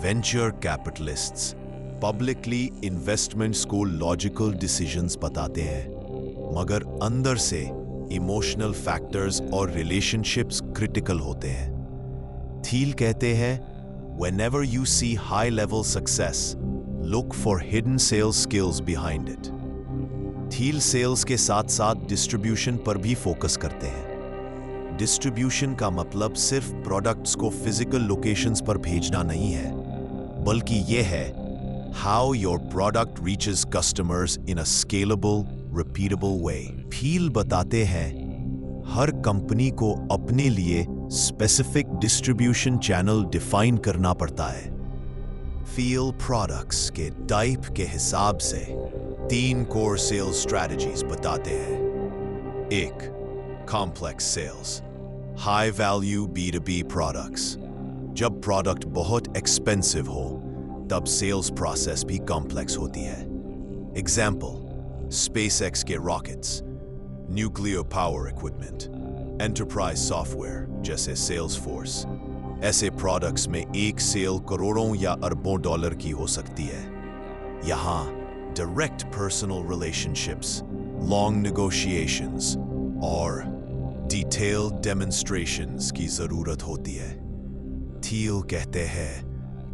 वेंचर कैपिटलिस्ट्स पब्लिकली इन्वेस्टमेंट्स को लॉजिकल डिसीजंस बताते हैं, मगर अंदर से इमोशनल फैक्टर्स और रिलेशनशिप्स क्रिटिकल होते हैं। थियल कहते हैं, whenever you see high level success, look for hidden sales skills behind it. थियल सेल्स के साथ साथ डिस्ट्रीब्यूशन पर भी फोकस करते हैं। डिस्ट्रीब्यूशन का मतलब सिर्फ प्रोडक्ट्स को फिजिकल लोकेशंस पर भेजना नहीं है, बल्कि यह है how your product reaches customers in a scalable, repeatable way. Thiel बताते हैं, हर कंपनी को अपने लिए स्पेसिफिक डिस्ट्रीब्यूशन चैनल डिफाइन करना पड़ता है। फील प्रोडक्ट्स के टाइप के हिसाब से 3 कोर सेल्स स्ट्रैटेजीज बताते हैं। 1. Complex sales, high value B2B products. जब प्रोडक्ट बहुत एक्सपेंसिव हो तब सेल्स प्रोसेस भी कॉम्प्लेक्स होती है। एग्जाम्पल, SpaceX के rockets, nuclear power equipment, enterprise software जैसे सेल्सफोर्स। ऐसे प्रोडक्ट्स में एक सेल करोड़ों या अरबों डॉलर की हो सकती है। यहाँ direct personal relationships, long negotiations और डिटेल्ड डेमोन्स्ट्रेशंस की जरूरत होती है। Thiel कहते हैं,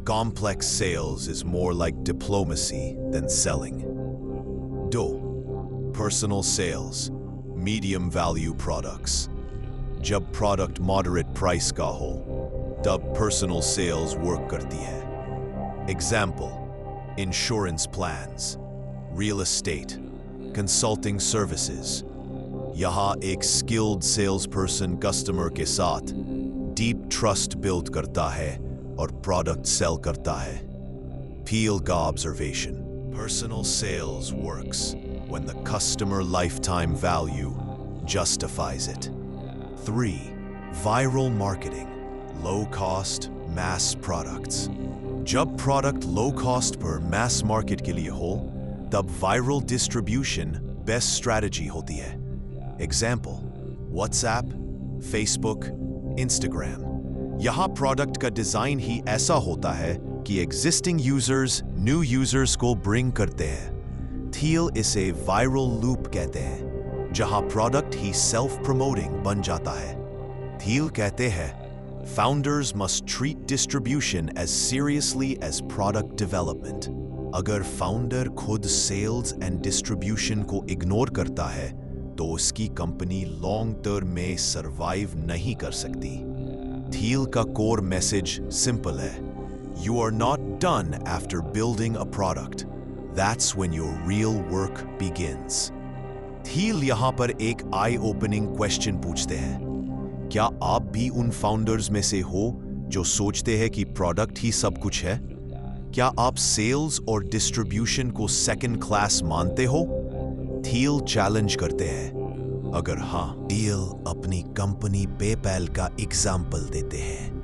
complex sales is more like diplomacy than selling. 2. Personal sales, medium value products. जब product moderate price का हो, तब personal sales work करती है। Example, insurance plans, real estate, consulting services. यहाँ एक skilled salesperson customer के साथ deep trust build करता है और product sell करता है। Thiel का observation, personal sales works when the customer lifetime value justifies it. 3. Viral marketing, low cost, mass products. जब product low cost पर mass market के लिए हो, तब viral distribution best strategy होती है। Example, WhatsApp, Facebook, Instagram। यहाँ प्रोडक्ट का डिजाइन ही ऐसा होता है कि एग्जिस्टिंग यूजर्स न्यू यूजर्स को ब्रिंग करते हैं। Thiel इसे वायरल लूप कहते हैं, जहाँ प्रोडक्ट ही सेल्फ प्रमोटिंग बन जाता है। Thiel कहते हैं, founders must treat distribution as seriously as product development. अगर फाउंडर खुद सेल्स एंड डिस्ट्रीब्यूशन को इग्नोर करता है तो उसकी कंपनी लॉन्ग टर्म में सरवाइव नहीं कर सकती। Thiel का कोर मैसेज सिंपल है, You are not done after building a product. That's when your real work begins. Thiel यहाँ पर एक आई ओपनिंग क्वेश्चन पूछते हैं, क्या आप भी उन फाउंडर्स में से हो जो सोचते हैं कि प्रोडक्ट ही सब कुछ है? क्या आप सेल्स और डिस्ट्रीब्यूशन को सेकंड क्लास मानते हो? Thiel चैलेंज करते हैं, अगर हाँ, Thiel अपनी कंपनी पेपैल का एग्जाम्पल देते हैं।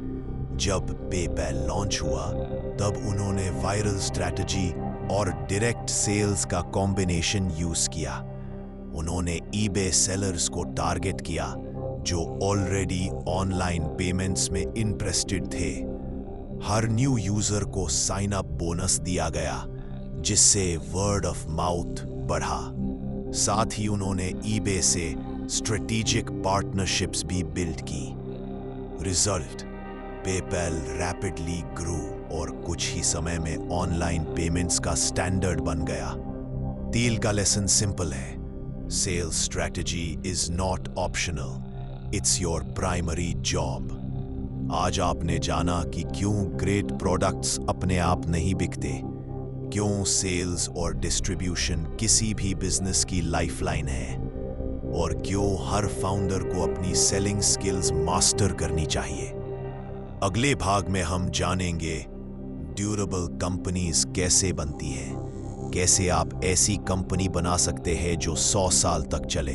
जब पेपैल लॉन्च हुआ तब उन्होंने वायरल स्ट्रैटेजी और डायरेक्ट सेल्स का कॉम्बिनेशन यूज किया। उन्होंने eBay सेलर्स को टारगेट किया जो ऑलरेडी ऑनलाइन पेमेंट्स में इंटरेस्टेड थे। हर न्यू यूजर को साइन अप बोनस दिया गया, जिससे वर्ड ऑफ माउथ बढ़ा। साथ ही उन्होंने eBay से स्ट्रेटेजिक पार्टनरशिप्स भी बिल्ड की। रिजल्ट, पेपैल रैपिडली ग्रो और कुछ ही समय में ऑनलाइन पेमेंट्स का स्टैंडर्ड बन गया। Thiel का लेसन सिंपल है, sales strategy is not optional, it's your primary job. आज आपने जाना कि क्यों ग्रेट प्रोडक्ट्स अपने आप नहीं बिकते, क्यों सेल्स और डिस्ट्रीब्यूशन किसी भी बिजनेस की लाइफलाइन है, और क्यों हर फाउंडर को अपनी सेलिंग स्किल्स मास्टर करनी चाहिए। अगले भाग में हम जानेंगे ड्यूरेबल कंपनीज कैसे बनती हैं, कैसे आप ऐसी कंपनी बना सकते हैं जो 100 साल तक चले।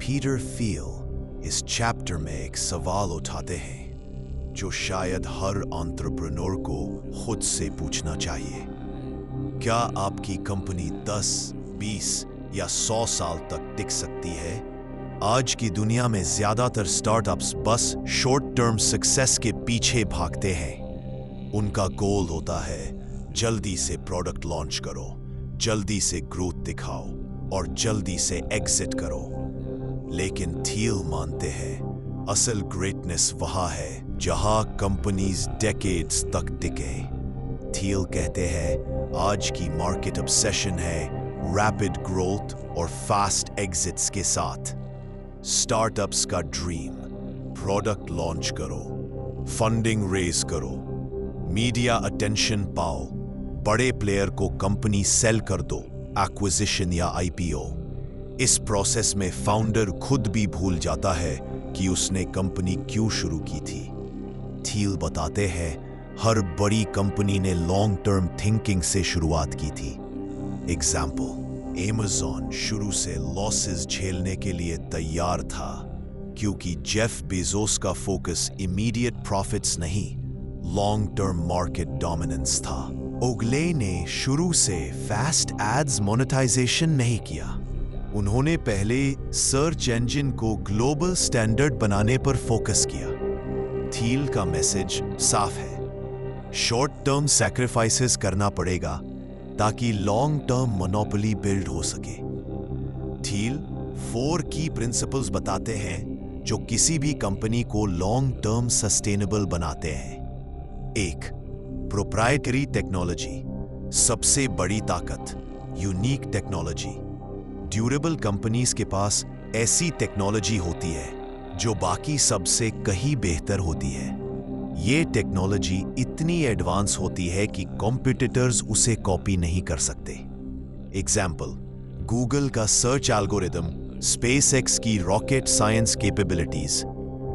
पीटर Thiel इस चैप्टर में एक सवाल उठाते हैं जो शायद हर एंटरप्रेन्योर को खुद से पूछना चाहिए, क्या आपकी कंपनी 10, 20 या 100 साल तक टिक सकती है? आज की दुनिया में ज्यादातर स्टार्टअप्स बस शॉर्ट टर्म सक्सेस के पीछे भागते हैं। उनका गोल होता है जल्दी से प्रोडक्ट लॉन्च करो, जल्दी से ग्रोथ दिखाओ और जल्दी से एग्जिट करो। लेकिन Thiel मानते हैं असल ग्रेटनेस वहां है जहां कंपनीज डेकेड्स तक टिके। Thiel कहते हैं आज की मार्केट ऑब्सेशन है रैपिड ग्रोथ और फास्ट एग्जिट्स के साथ। स्टार्टअप्स का ड्रीम, प्रोडक्ट लॉन्च करो, फंडिंग रेज करो, मीडिया अटेंशन पाओ, बड़े प्लेयर को कंपनी सेल कर दो, एक्विजिशन या IPO। इस प्रोसेस में फाउंडर खुद भी भूल जाता है कि उसने कंपनी क्यों शुरू की थी। Thiel बताते हैं हर बड़ी कंपनी ने लॉन्ग टर्म थिंकिंग से शुरुआत की थी। एग्जाम्पल, Amazon शुरू से लॉसेस झेलने के लिए तैयार था, क्योंकि जेफ बेजोस का फोकस इमीडिएट प्रॉफिट्स नहीं, लॉन्ग टर्म मार्केट डोमिनेंस था। ओगले ने शुरू से फास्ट एड्स मोनेटाइजेशन नहीं किया। उन्होंने पहले सर्च इंजन को ग्लोबल स्टैंडर्ड बनाने पर फोकस किया। थील का मैसेज साफ है, शॉर्ट टर्म सैक्रिफाइसेस करना पड़ेगा ताकि लॉन्ग टर्म मोनोपोली बिल्ड हो सके। थील 4 की प्रिंसिपल्स बताते हैं जो किसी भी कंपनी को लॉन्ग टर्म सस्टेनेबल बनाते हैं। 1. प्रोप्राइटरी टेक्नोलॉजी, सबसे बड़ी ताकत, यूनिक टेक्नोलॉजी। ड्यूरेबल कंपनीज के पास ऐसी टेक्नोलॉजी होती है जो बाकी सबसे कहीं बेहतर होती है। ये टेक्नोलॉजी इतनी एडवांस होती है कि कॉम्पिटिटर्स उसे कॉपी नहीं कर सकते। एग्जाम्पल, गूगल का सर्च एल्गोरिदम, स्पेसएक्स की rocket science capabilities.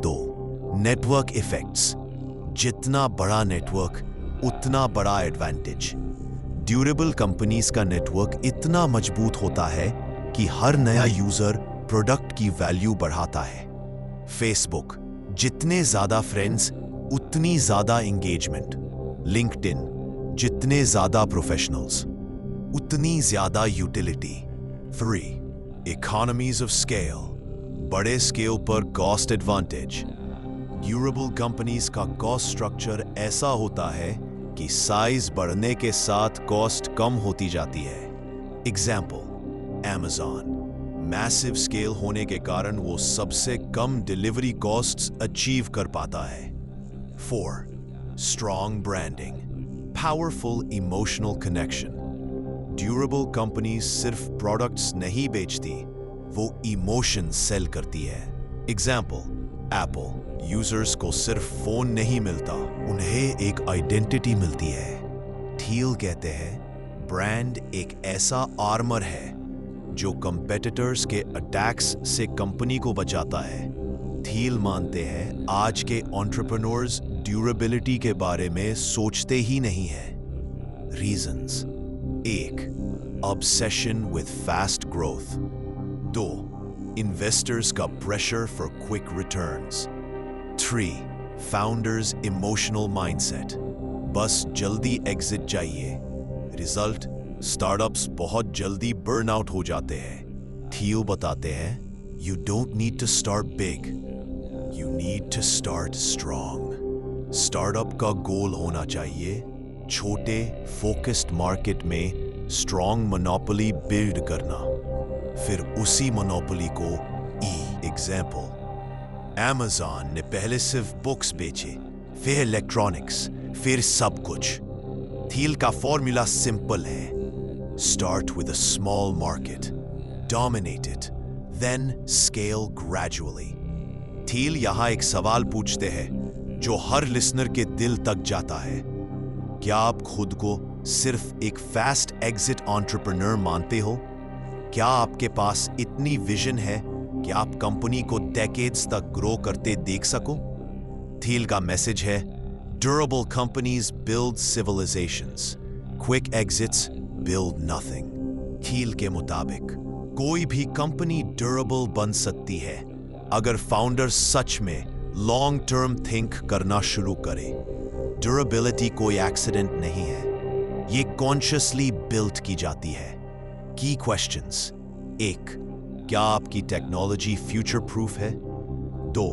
2. Network effects, जितना बड़ा नेटवर्क उतना बड़ा एडवांटेज। ड्यूरेबल कंपनीज का नेटवर्क इतना मजबूत होता है कि हर नया यूजर प्रोडक्ट की वैल्यू बढ़ाता है। फेसबुक, जितने ज्यादा फ्रेंड्स उतनी ज्यादा एंगेजमेंट। लिंक्डइन, जितने ज्यादा प्रोफेशनल्स उतनी ज्यादा यूटिलिटी। 3. इकोनॉमीज ऑफ स्केल, बड़े स्केल पर कॉस्ट एडवांटेज। ड्यूरेबल कंपनीज का कॉस्ट स्ट्रक्चर ऐसा होता है कि साइज बढ़ने के साथ कॉस्ट कम होती जाती है। एग्जाम्पल, Amazon, मैसिव स्केल होने के कारण वो सबसे कम डिलीवरी कॉस्ट्स अचीव कर पाता है। 4. Strong branding, powerful emotional connection. Durable companies सिर्फ products नहीं बेचती, वो emotions sell करती है। Example, Apple, users को सिर्फ फोन नहीं मिलता, उन्हें एक identity मिलती है। Thiel कहते हैं, brand एक ऐसा armor है जो competitors के attacks से कंपनी को बचाता है। थील मानते हैं आज के एंटरप्रेन्योर्स ड्यूरेबिलिटी के बारे में सोचते ही नहीं है। Reasons: 1. Obsession with fast growth. 2. Investors का pressure for quick returns. 3. Founders emotional mindset, बस जल्दी एग्जिट चाहिए। रिजल्ट: स्टार्टअप्स बहुत जल्दी बर्न आउट हो जाते हैं। थील बताते हैं, you don't need to start big, You need to start strong. Startup का गोल होना चाहिए छोटे फोकस्ड मार्केट में स्ट्रॉन्ग मोनोपोली बिल्ड करना, फिर उसी मोनोपोली को एग्जाम्पल, Amazon ने पहले सिर्फ बुक्स बेचे, फिर इलेक्ट्रॉनिक्स, फिर सब कुछ। थील का फॉर्मूला सिंपल है, start with a small market, dominate it, then scale gradually. Thiel यहां एक सवाल पूछते हैं जो हर लिसनर के दिल तक जाता है, क्या आप खुद को सिर्फ एक फास्ट एग्जिट एंटरप्रेन्योर मानते हो? क्या आपके पास इतनी विजन है कि आप कंपनी को डेकेड्स तक ग्रो करते देख सको? थील का मैसेज है, durable companies build civilisations, quick exits build nothing. Thiel के मुताबिक कोई भी कंपनी ड्यूरेबल बन सकती है अगर फाउंडर सच में लॉन्ग टर्म थिंक करना शुरू करे। ड्यूरेबिलिटी कोई एक्सीडेंट नहीं है, ये कॉन्शियसली बिल्ड की जाती है। की क्वेश्चंस: 1. क्या आपकी टेक्नोलॉजी फ्यूचर प्रूफ है? 2.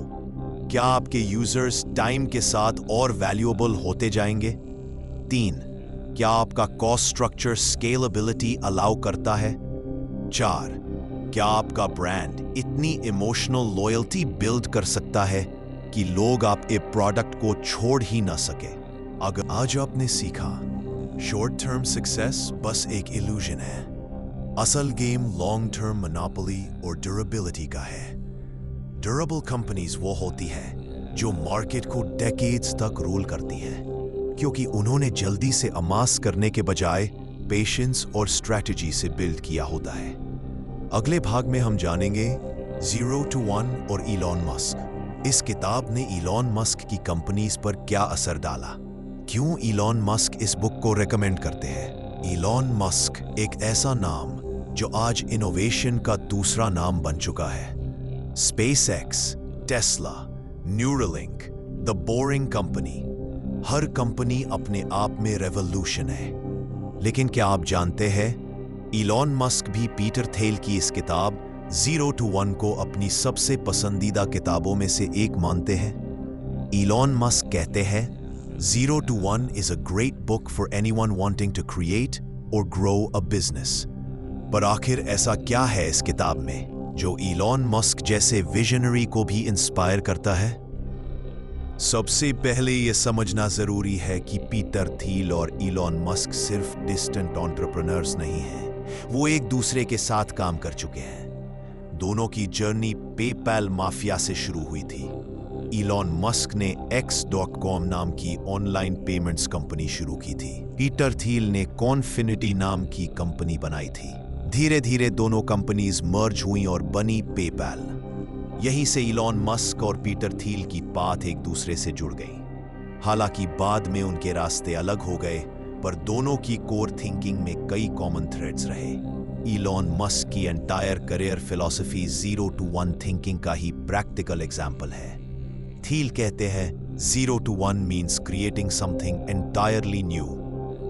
क्या आपके यूजर्स टाइम के साथ और वैल्यूएबल होते जाएंगे? 3. क्या आपका कॉस्ट स्ट्रक्चर स्केलेबिलिटी अलाउ करता है? 4. क्या आपका ब्रांड इतनी इमोशनल लॉयल्टी बिल्ड कर सकता है कि लोग आपके प्रोडक्ट को छोड़ ही ना सके? अगर आज आपने सीखा, शॉर्ट टर्म सक्सेस बस एक इल्यूजन है, असल गेम लॉन्ग टर्म मोनोपोली और ड्यूरेबिलिटी का है। ड्यूरेबल कंपनीज वो होती है जो मार्केट को डेकेड्स तक रूल करती है, क्योंकि उन्होंने जल्दी से अमास करने के बजाय पेशेंस और स्ट्रैटेजी से बिल्ड किया होता है। अगले भाग में हम जानेंगे 0 to 1 और इलॉन मस्क। इस किताब ने इलॉन मस्क की कंपनीज पर क्या असर डाला, क्यों इलॉन मस्क इस बुक को रेकमेंड करते हैं? इलॉन मस्क एक ऐसा नाम जो आज इनोवेशन का दूसरा नाम बन चुका है। SpaceX, Tesla, Neuralink, the boring company, her company अपने आप में रेवोल्यूशन है। लेकिन क्या आप जानते हैं, इलॉन मस्क भी पीटर थेल की इस किताब 0 to 1 को अपनी सबसे पसंदीदा किताबों में से एक मानते हैं। इलॉन मस्क कहते हैं, 0 to 1 is a great book for anyone wanting to create or grow a business। पर आखिर ऐसा क्या है इस किताब में जो इलॉन मस्क जैसे विजनरी को भी इंस्पायर करता है? सबसे पहले यह समझना जरूरी है कि पीटर थील और इलॉन मस्क सिर्फ डिस्टेंट एंटरप्रेन्योर्स नहीं हैं, वो एक दूसरे के साथ काम कर चुके हैं। दोनों की जर्नी पेपैल माफिया से शुरू हुई थी। इलॉन मस्क ने X.com नाम की ऑनलाइन पेमेंट्स कंपनी शुरू की थी। पीटर थील ने कॉन्फिनिटी नाम की कंपनी बनाई थी। धीरे धीरे दोनों कंपनीज मर्ज हुई और बनी पेपैल। यहीं से इलॉन मस्क और पीटर थील की बात एक दूसरे से जुड़ गई। हालांकि बाद में उनके रास्ते अलग हो गए, पर दोनों की कोर थिंकिंग में कई कॉमन थ्रेड्स रहे। इलॉन मस्क की entire career philosophy 0 to 1 thinking का ही प्रैक्टिकल एग्जाम्पल है। थील कहते हैं 0 to 1 means creating something entirely new,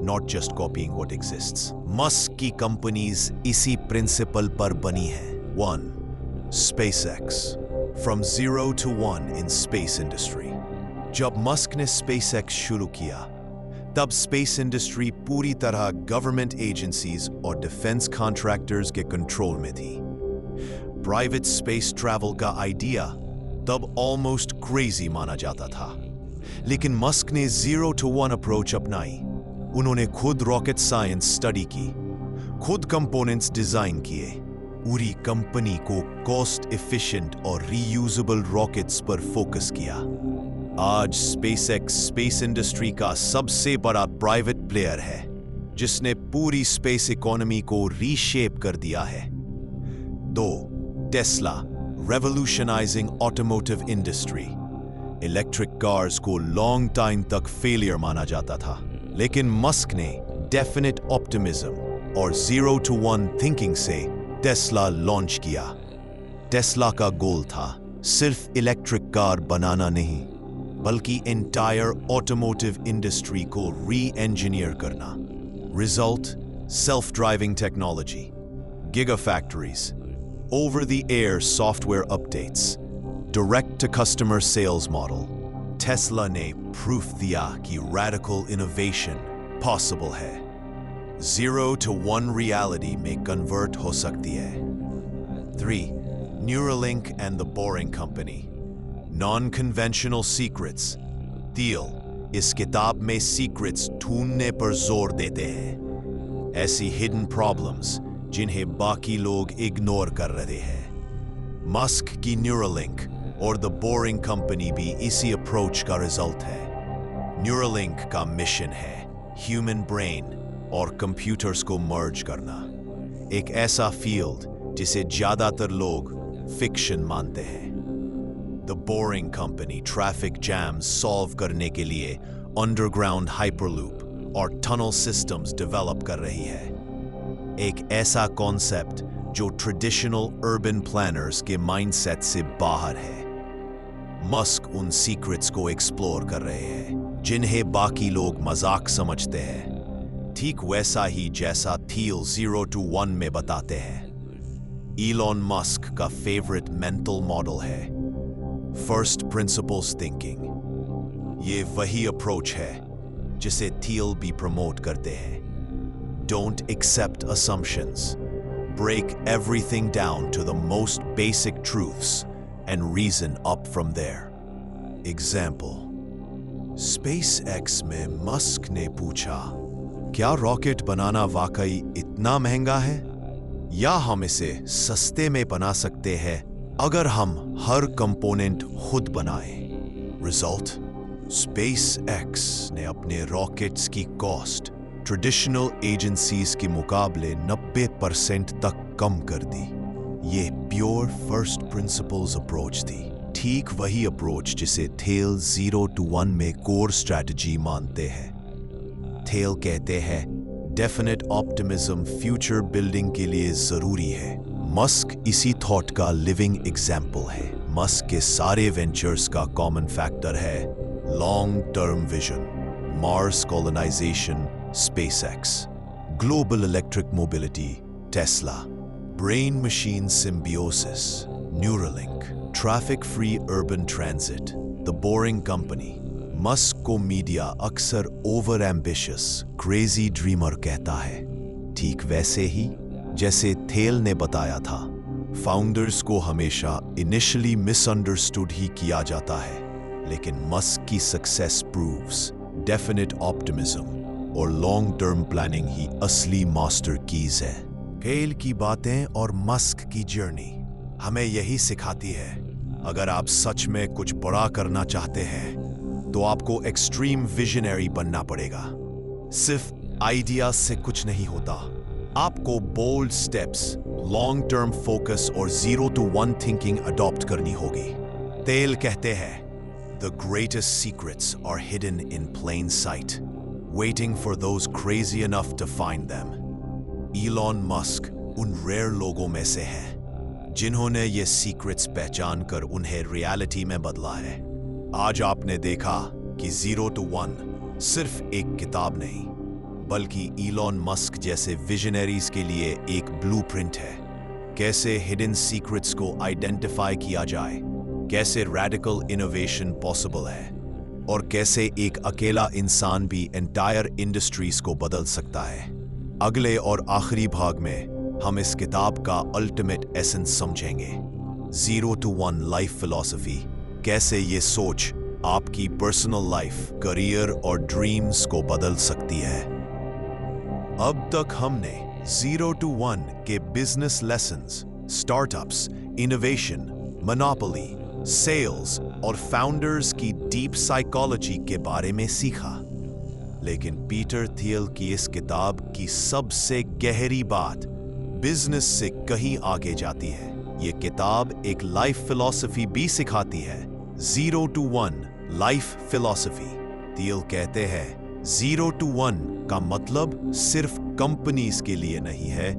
not just copying what exists। Musk की कंपनीज इसी प्रिंसिपल पर बनी है। 1. SpaceX, from 0 to 1 in space industry। जब मस्क ने SpaceX शुरू किया, तब स्पेस इंडस्ट्री पूरी तरह गवर्नमेंट एजेंसीज और डिफेंस कॉन्ट्रैक्टर्स के कंट्रोल में थी। प्राइवेट स्पेस ट्रैवल का आइडिया तब ऑलमोस्ट क्रेजी माना जाता था। लेकिन मस्क ने 0 to 1 अप्रोच अपनाई। उन्होंने खुद रॉकेट साइंस स्टडी की, खुद कंपोनेंट्स डिजाइन किए, पूरी कंपनी को कॉस्ट एफिशिएंट और रीयूजेबल रॉकेट्स पर फोकस किया। आज स्पेसएक्स स्पेस इंडस्ट्री का सबसे बड़ा प्राइवेट प्लेयर है, जिसने पूरी स्पेस इकोनॉमी को रीशेप कर दिया है। 2. Tesla, revolutionising automotive industry. Electric cars को लॉन्ग टाइम तक फेलियर माना जाता था, लेकिन मस्क ने डेफिनेट ऑप्टिमिज्म और 0 to 1 थिंकिंग से टेस्ला लॉन्च किया। टेस्ला का गोल था सिर्फ इलेक्ट्रिक कार बनाना नहीं, बल्कि एंटायर ऑटोमोटिव इंडस्ट्री को री इंजीनियर करना। Result, self driving technology, giga factories, over the air software updates, direct to customer sales model. Tesla ने प्रूफ दिया कि रैडिकल इनोवेशन पॉसिबल है, 0 to 1 रियलिटी में कन्वर्ट हो सकती है। 3. Neuralink and the Boring Company, Non-Conventional Secrets। Thiel इस किताब में सीक्रेट्स ढूंढने पर जोर देते हैं, ऐसी हिडन प्रॉब्लम्स जिन्हें बाकी लोग इग्नोर कर रहे हैं। मस्क की न्यूरालिंक और द बोरिंग कंपनी भी इसी अप्रोच का रिजल्ट है। न्यूरालिंक का मिशन है ह्यूमन ब्रेन और कंप्यूटर्स को मर्ज करना, एक ऐसा फील्ड जिसे ज्यादातर लोग फिक्शन मानते हैं। The boring company traffic jams solve करने के लिए अंडरग्राउंड हाइपरलूप और टनल सिस्टम्स डेवलप कर रही है, एक ऐसा कॉन्सेप्ट जो ट्रेडिशनल अर्बन प्लानर्स के माइंडसेट से बाहर है। मस्क उन सीक्रेट्स को एक्सप्लोर कर रहे हैं जिन्हें बाकी लोग मजाक समझते हैं, ठीक वैसा ही जैसा थील 0 to 1 में बताते हैं। इलॉन मस्क का फेवरेट मेंटल मॉडल है फर्स्ट प्रिंसिपल्स थिंकिंग। ये वही अप्रोच है जिसे थील भी प्रमोट करते हैं। Don't accept assumptions, break everything down to the most basic truths and reason up from there. Example, SpaceX में मस्क ने पूछा, क्या रॉकेट बनाना वाकई इतना महंगा है, या हम इसे सस्ते में बना सकते हैं अगर हम हर कंपोनेंट खुद बनाएं? रिजल्ट, SpaceX ने अपने रॉकेट्स की कॉस्ट ट्रेडिशनल एजेंसीज के मुकाबले 90% तक कम कर दी। ये प्योर फर्स्ट प्रिंसिपल्स अप्रोच थी, ठीक वही अप्रोच जिसे थेल 0 to 1 में कोर स्ट्रैटेजी मानते हैं। थेल कहते हैं डेफिनेट ऑप्टिमिज्म फ्यूचर बिल्डिंग के लिए जरूरी है। मस्क इसी थॉट का लिविंग एग्जाम्पल है। मस्क के सारे वेंचर्स का कॉमन फैक्टर है long term vision, Mars colonisation, SpaceX, global electric mobility, Tesla, brain machine symbiosis, Neuralink, traffic free urban transit, the boring company. Musk को मीडिया अक्सर over ambitious, crazy dreamer कहता है। ठीक वैसे ही जैसे थेल ने बताया था, फाउंडर्स को हमेशा इनिशियली मिसअंडरस्टूड ही किया जाता है, लेकिन मस्क की सक्सेस प्रूव्स डेफिनेट ऑप्टिमिज्म और लॉन्ग टर्म प्लानिंग ही असली मास्टर कीज है। थेल की बातें और मस्क की जर्नी हमें यही सिखाती है, अगर आप सच में कुछ बड़ा करना चाहते हैं तो आपको एक्सट्रीम विजनरी बनना पड़ेगा। सिर्फ आइडिया से कुछ नहीं होता, आपको bold steps, long term focus और 0 to 1 थिंकिंग अडॉप्ट करनी होगी। थेल कहते हैं The greatest secrets are hidden in plain sight, waiting for those crazy enough to find them. Elon Musk उन रेयर लोगों में से है जिन्होंने ये सीक्रेट्स पहचान कर उन्हें रियलिटी में बदला है। आज आपने देखा कि 0 to 1 सिर्फ एक किताब नहीं, बल्कि इलॉन मस्क जैसे विजनरीज के लिए एक ब्लूप्रिंट है। कैसे हिडन सीक्रेट्स को आइडेंटिफाई किया जाए, कैसे रेडिकल इनोवेशन पॉसिबल है, और कैसे एक अकेला इंसान भी एंटायर इंडस्ट्रीज को बदल सकता है। अगले और आखिरी भाग में हम इस किताब का अल्टीमेट एसेंस समझेंगे, 0 to 1 लाइफ फिलॉसफी। कैसे ये सोच आपकी पर्सनल लाइफ, करियर और ड्रीम्स को बदल सकती है। अब तक हमने 0 to 1 के business lessons, startups, innovation, monopoly, sales और फाउंडर्स की डीप साइकोलॉजी के बारे में सीखा। लेकिन पीटर थियल की इस किताब की सबसे गहरी बात बिजनेस से कहीं आगे जाती है। ये किताब एक लाइफ फिलॉसफी भी सिखाती है, 0 to 1 लाइफ फिलॉसफी। थियल कहते हैं 0 to 1 का मतलब सिर्फ कंपनीज के लिए नहीं है।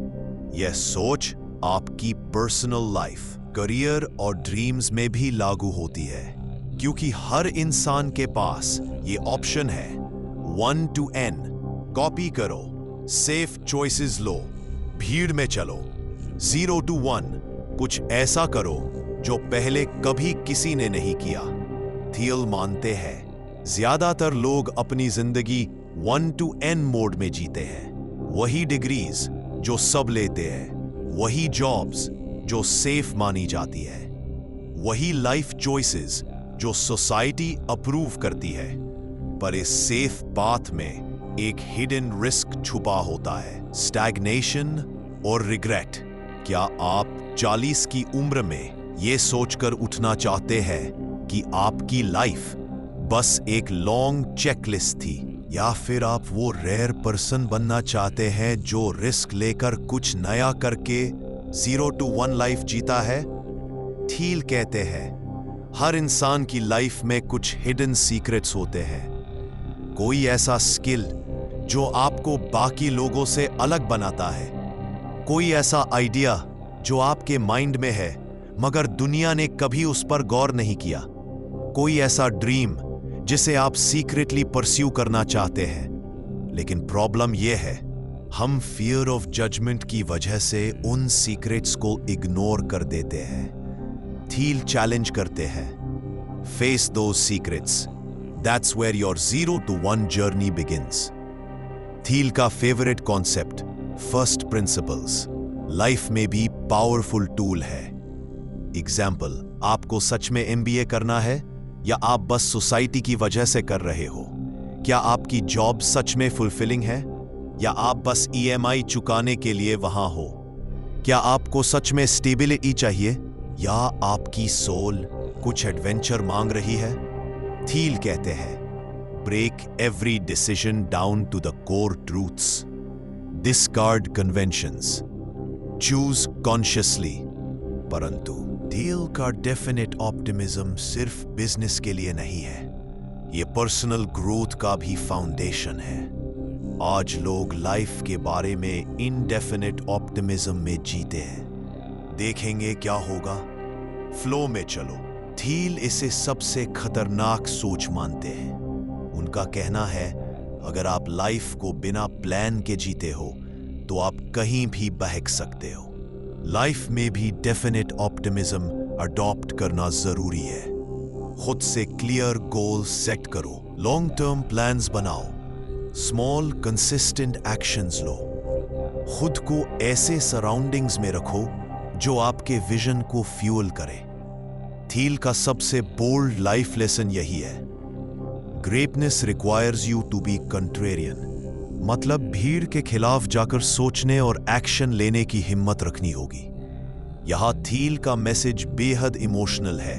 यह सोच आपकी पर्सनल लाइफ, करियर और ड्रीम्स में भी लागू होती है, क्योंकि हर इंसान के पास ये ऑप्शन है 1 to N। कॉपी करो, सेफ चॉइसेस लो, भीड़ में चलो। 0 to 1 कुछ ऐसा करो जो पहले कभी किसी ने नहीं किया। थियल मानते हैं ज्यादातर लोग अपनी जिंदगी 1 to N मोड में जीते हैं। वही डिग्रीज जो सब लेते हैं, वही जॉब्स जो सेफ मानी जाती है, वही लाइफ चॉइसेस जो सोसाइटी अप्रूव करती है। पर इस सेफ पाथ में एक हिडन रिस्क छुपा होता है, स्टैग्नेशन और रिग्रेट। क्या आप 40 की उम्र में ये सोचकर उठना चाहते हैं कि आपकी लाइफ बस एक लॉन्ग चेकलिस्ट थी, या फिर आप वो रेयर पर्सन बनना चाहते हैं जो रिस्क लेकर कुछ नया करके 0 to 1 लाइफ जीता है? थील कहते हैं हर इंसान की लाइफ में कुछ हिडन सीक्रेट्स होते हैं। कोई ऐसा स्किल जो आपको बाकी लोगों से अलग बनाता है, कोई ऐसा आइडिया जो आपके माइंड में है मगर दुनिया ने कभी उस पर गौर नहीं किया, कोई ऐसा ड्रीम जिसे आप सीक्रेटली परस्यू करना चाहते हैं। लेकिन प्रॉब्लम यह है, हम फियर ऑफ जजमेंट की वजह से उन सीक्रेट्स को इग्नोर कर देते हैं। थील चैलेंज करते हैं, face those secrets, that's where your 0 to 1 journey begins. Thiel का favourite concept first principles life में भी पावरफुल टूल है। एग्जाम्पल, आपको सच में MBA करना है या आप बस सोसाइटी की वजह से कर रहे हो? क्या आपकी जॉब सच में फुलफिलिंग है या आप बस EMI चुकाने के लिए वहां हो? क्या आपको सच में स्टेबिलिटी चाहिए या आपकी सोल कुछ एडवेंचर मांग रही है? थील कहते हैं break every decision down to the core truths, discard conventions, choose consciously. परंतु थील का डेफिनेट ऑप्टिमिज्म सिर्फ बिजनेस के लिए नहीं है, ये पर्सनल ग्रोथ का भी फाउंडेशन है। आज लोग लाइफ के बारे में इनडेफिनिट ऑप्टिमिज्म में जीते हैं। देखेंगे क्या होगा, फ्लो में चलो। थील इसे सबसे खतरनाक सोच मानते हैं। उनका कहना है, अगर आप लाइफ को बिना प्लान के जीते हो तो आप कहीं भी बहक सकते हो। लाइफ में भी डेफिनेट ऑप्टिमिज्म अडॉप्ट करना जरूरी है। खुद से क्लियर गोल सेट करो, लॉन्ग टर्म प्लान्स बनाओ, स्मॉल कंसिस्टेंट एक्शंस लो। खुद को ऐसे सराउंडिंग्स में रखो जो आपके विजन को फ्यूल करे। थील का सबसे बोल्ड लाइफ लेसन यही है, greatness requires you to be contrarian. मतलब भीड़ के खिलाफ जाकर सोचने और एक्शन लेने की हिम्मत रखनी होगी। यहां थील का मैसेज बेहद इमोशनल है।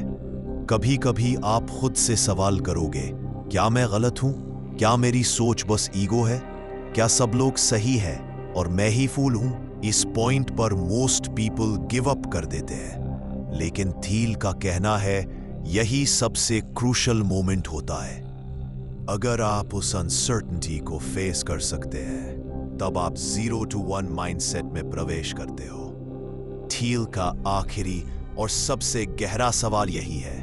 कभी कभी आप खुद से सवाल करोगे, क्या मैं गलत हूं? क्या मेरी सोच बस ईगो है? क्या सब लोग सही है और मैं ही फूल हूं? इस पॉइंट पर मोस्ट पीपल गिव अप कर देते हैं, लेकिन थील का कहना है यही सबसे क्रूशल मोमेंट होता है। अगर आप उस अनसर्टेनिटी को फेस कर सकते हैं, तब आप 0 to 1 माइंडसेट में प्रवेश करते हो। थील का आखिरी और सबसे गहरा सवाल यही है,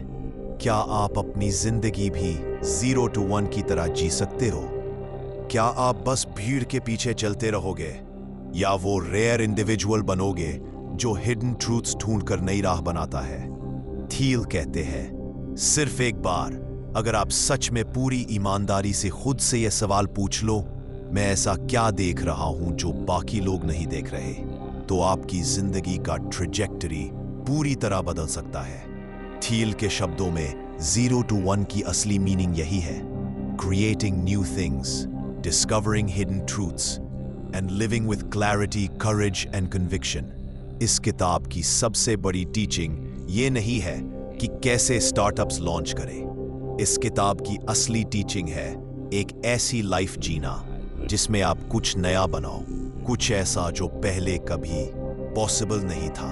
क्या आप अपनी जिंदगी भी 0 to 1 की तरह जी सकते हो? क्या आप बस भीड़ के पीछे चलते रहोगे, या वो रेयर इंडिविजुअल बनोगे जो हिडन ट्रूथ्स ढूंढकर नई राह बनाता है? थील कहते हैं, सिर्फ एक बार अगर आप सच में पूरी ईमानदारी से खुद से यह सवाल पूछ लो, मैं ऐसा क्या देख रहा हूं जो बाकी लोग नहीं देख रहे, तो आपकी जिंदगी का ट्रेजेक्टरी पूरी तरह बदल सकता है। थील के शब्दों में 0 to 1 की असली मीनिंग यही है, creating new things, discovering hidden truths and living with clarity, courage and conviction. इस किताब की सबसे बड़ी टीचिंग ये नहीं है कि कैसे स्टार्टअप्स लॉन्च करें। इस किताब की असली टीचिंग है एक ऐसी लाइफ जीना जिसमें आप कुछ नया बनाओ, कुछ ऐसा जो पहले कभी पॉसिबल नहीं था।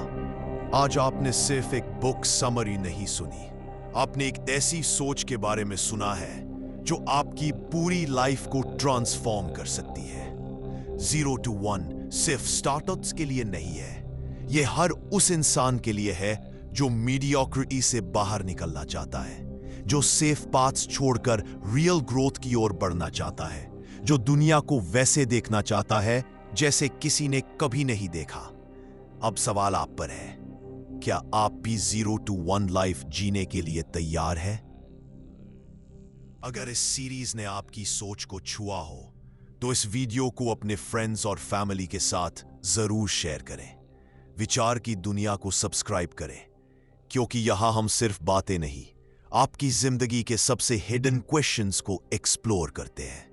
आज आपने सिर्फ एक बुक समरी नहीं सुनी, आपने एक ऐसी सोच के बारे में सुना है जो आपकी पूरी लाइफ को ट्रांसफॉर्म कर सकती है। 0 to 1 सिर्फ स्टार्टअप्स के लिए नहीं है, यह हर उस इंसान के लिए है जो मीडियोक्रिटी से बाहर निकलना चाहता है, जो सेफ पाथ्स छोड़कर रियल ग्रोथ की ओर बढ़ना चाहता है, जो दुनिया को वैसे देखना चाहता है जैसे किसी ने कभी नहीं देखा। अब सवाल आप पर है, क्या आप भी 0 to 1 लाइफ जीने के लिए तैयार है? अगर इस सीरीज ने आपकी सोच को छुआ हो तो इस वीडियो को अपने फ्रेंड्स और फैमिली के साथ जरूर शेयर करें। विचार की दुनिया को सब्सक्राइब करें, क्योंकि यहां हम सिर्फ बातें नहीं, आपकी जिंदगी के सबसे हिडन क्वेश्चंस को एक्सप्लोर करते हैं।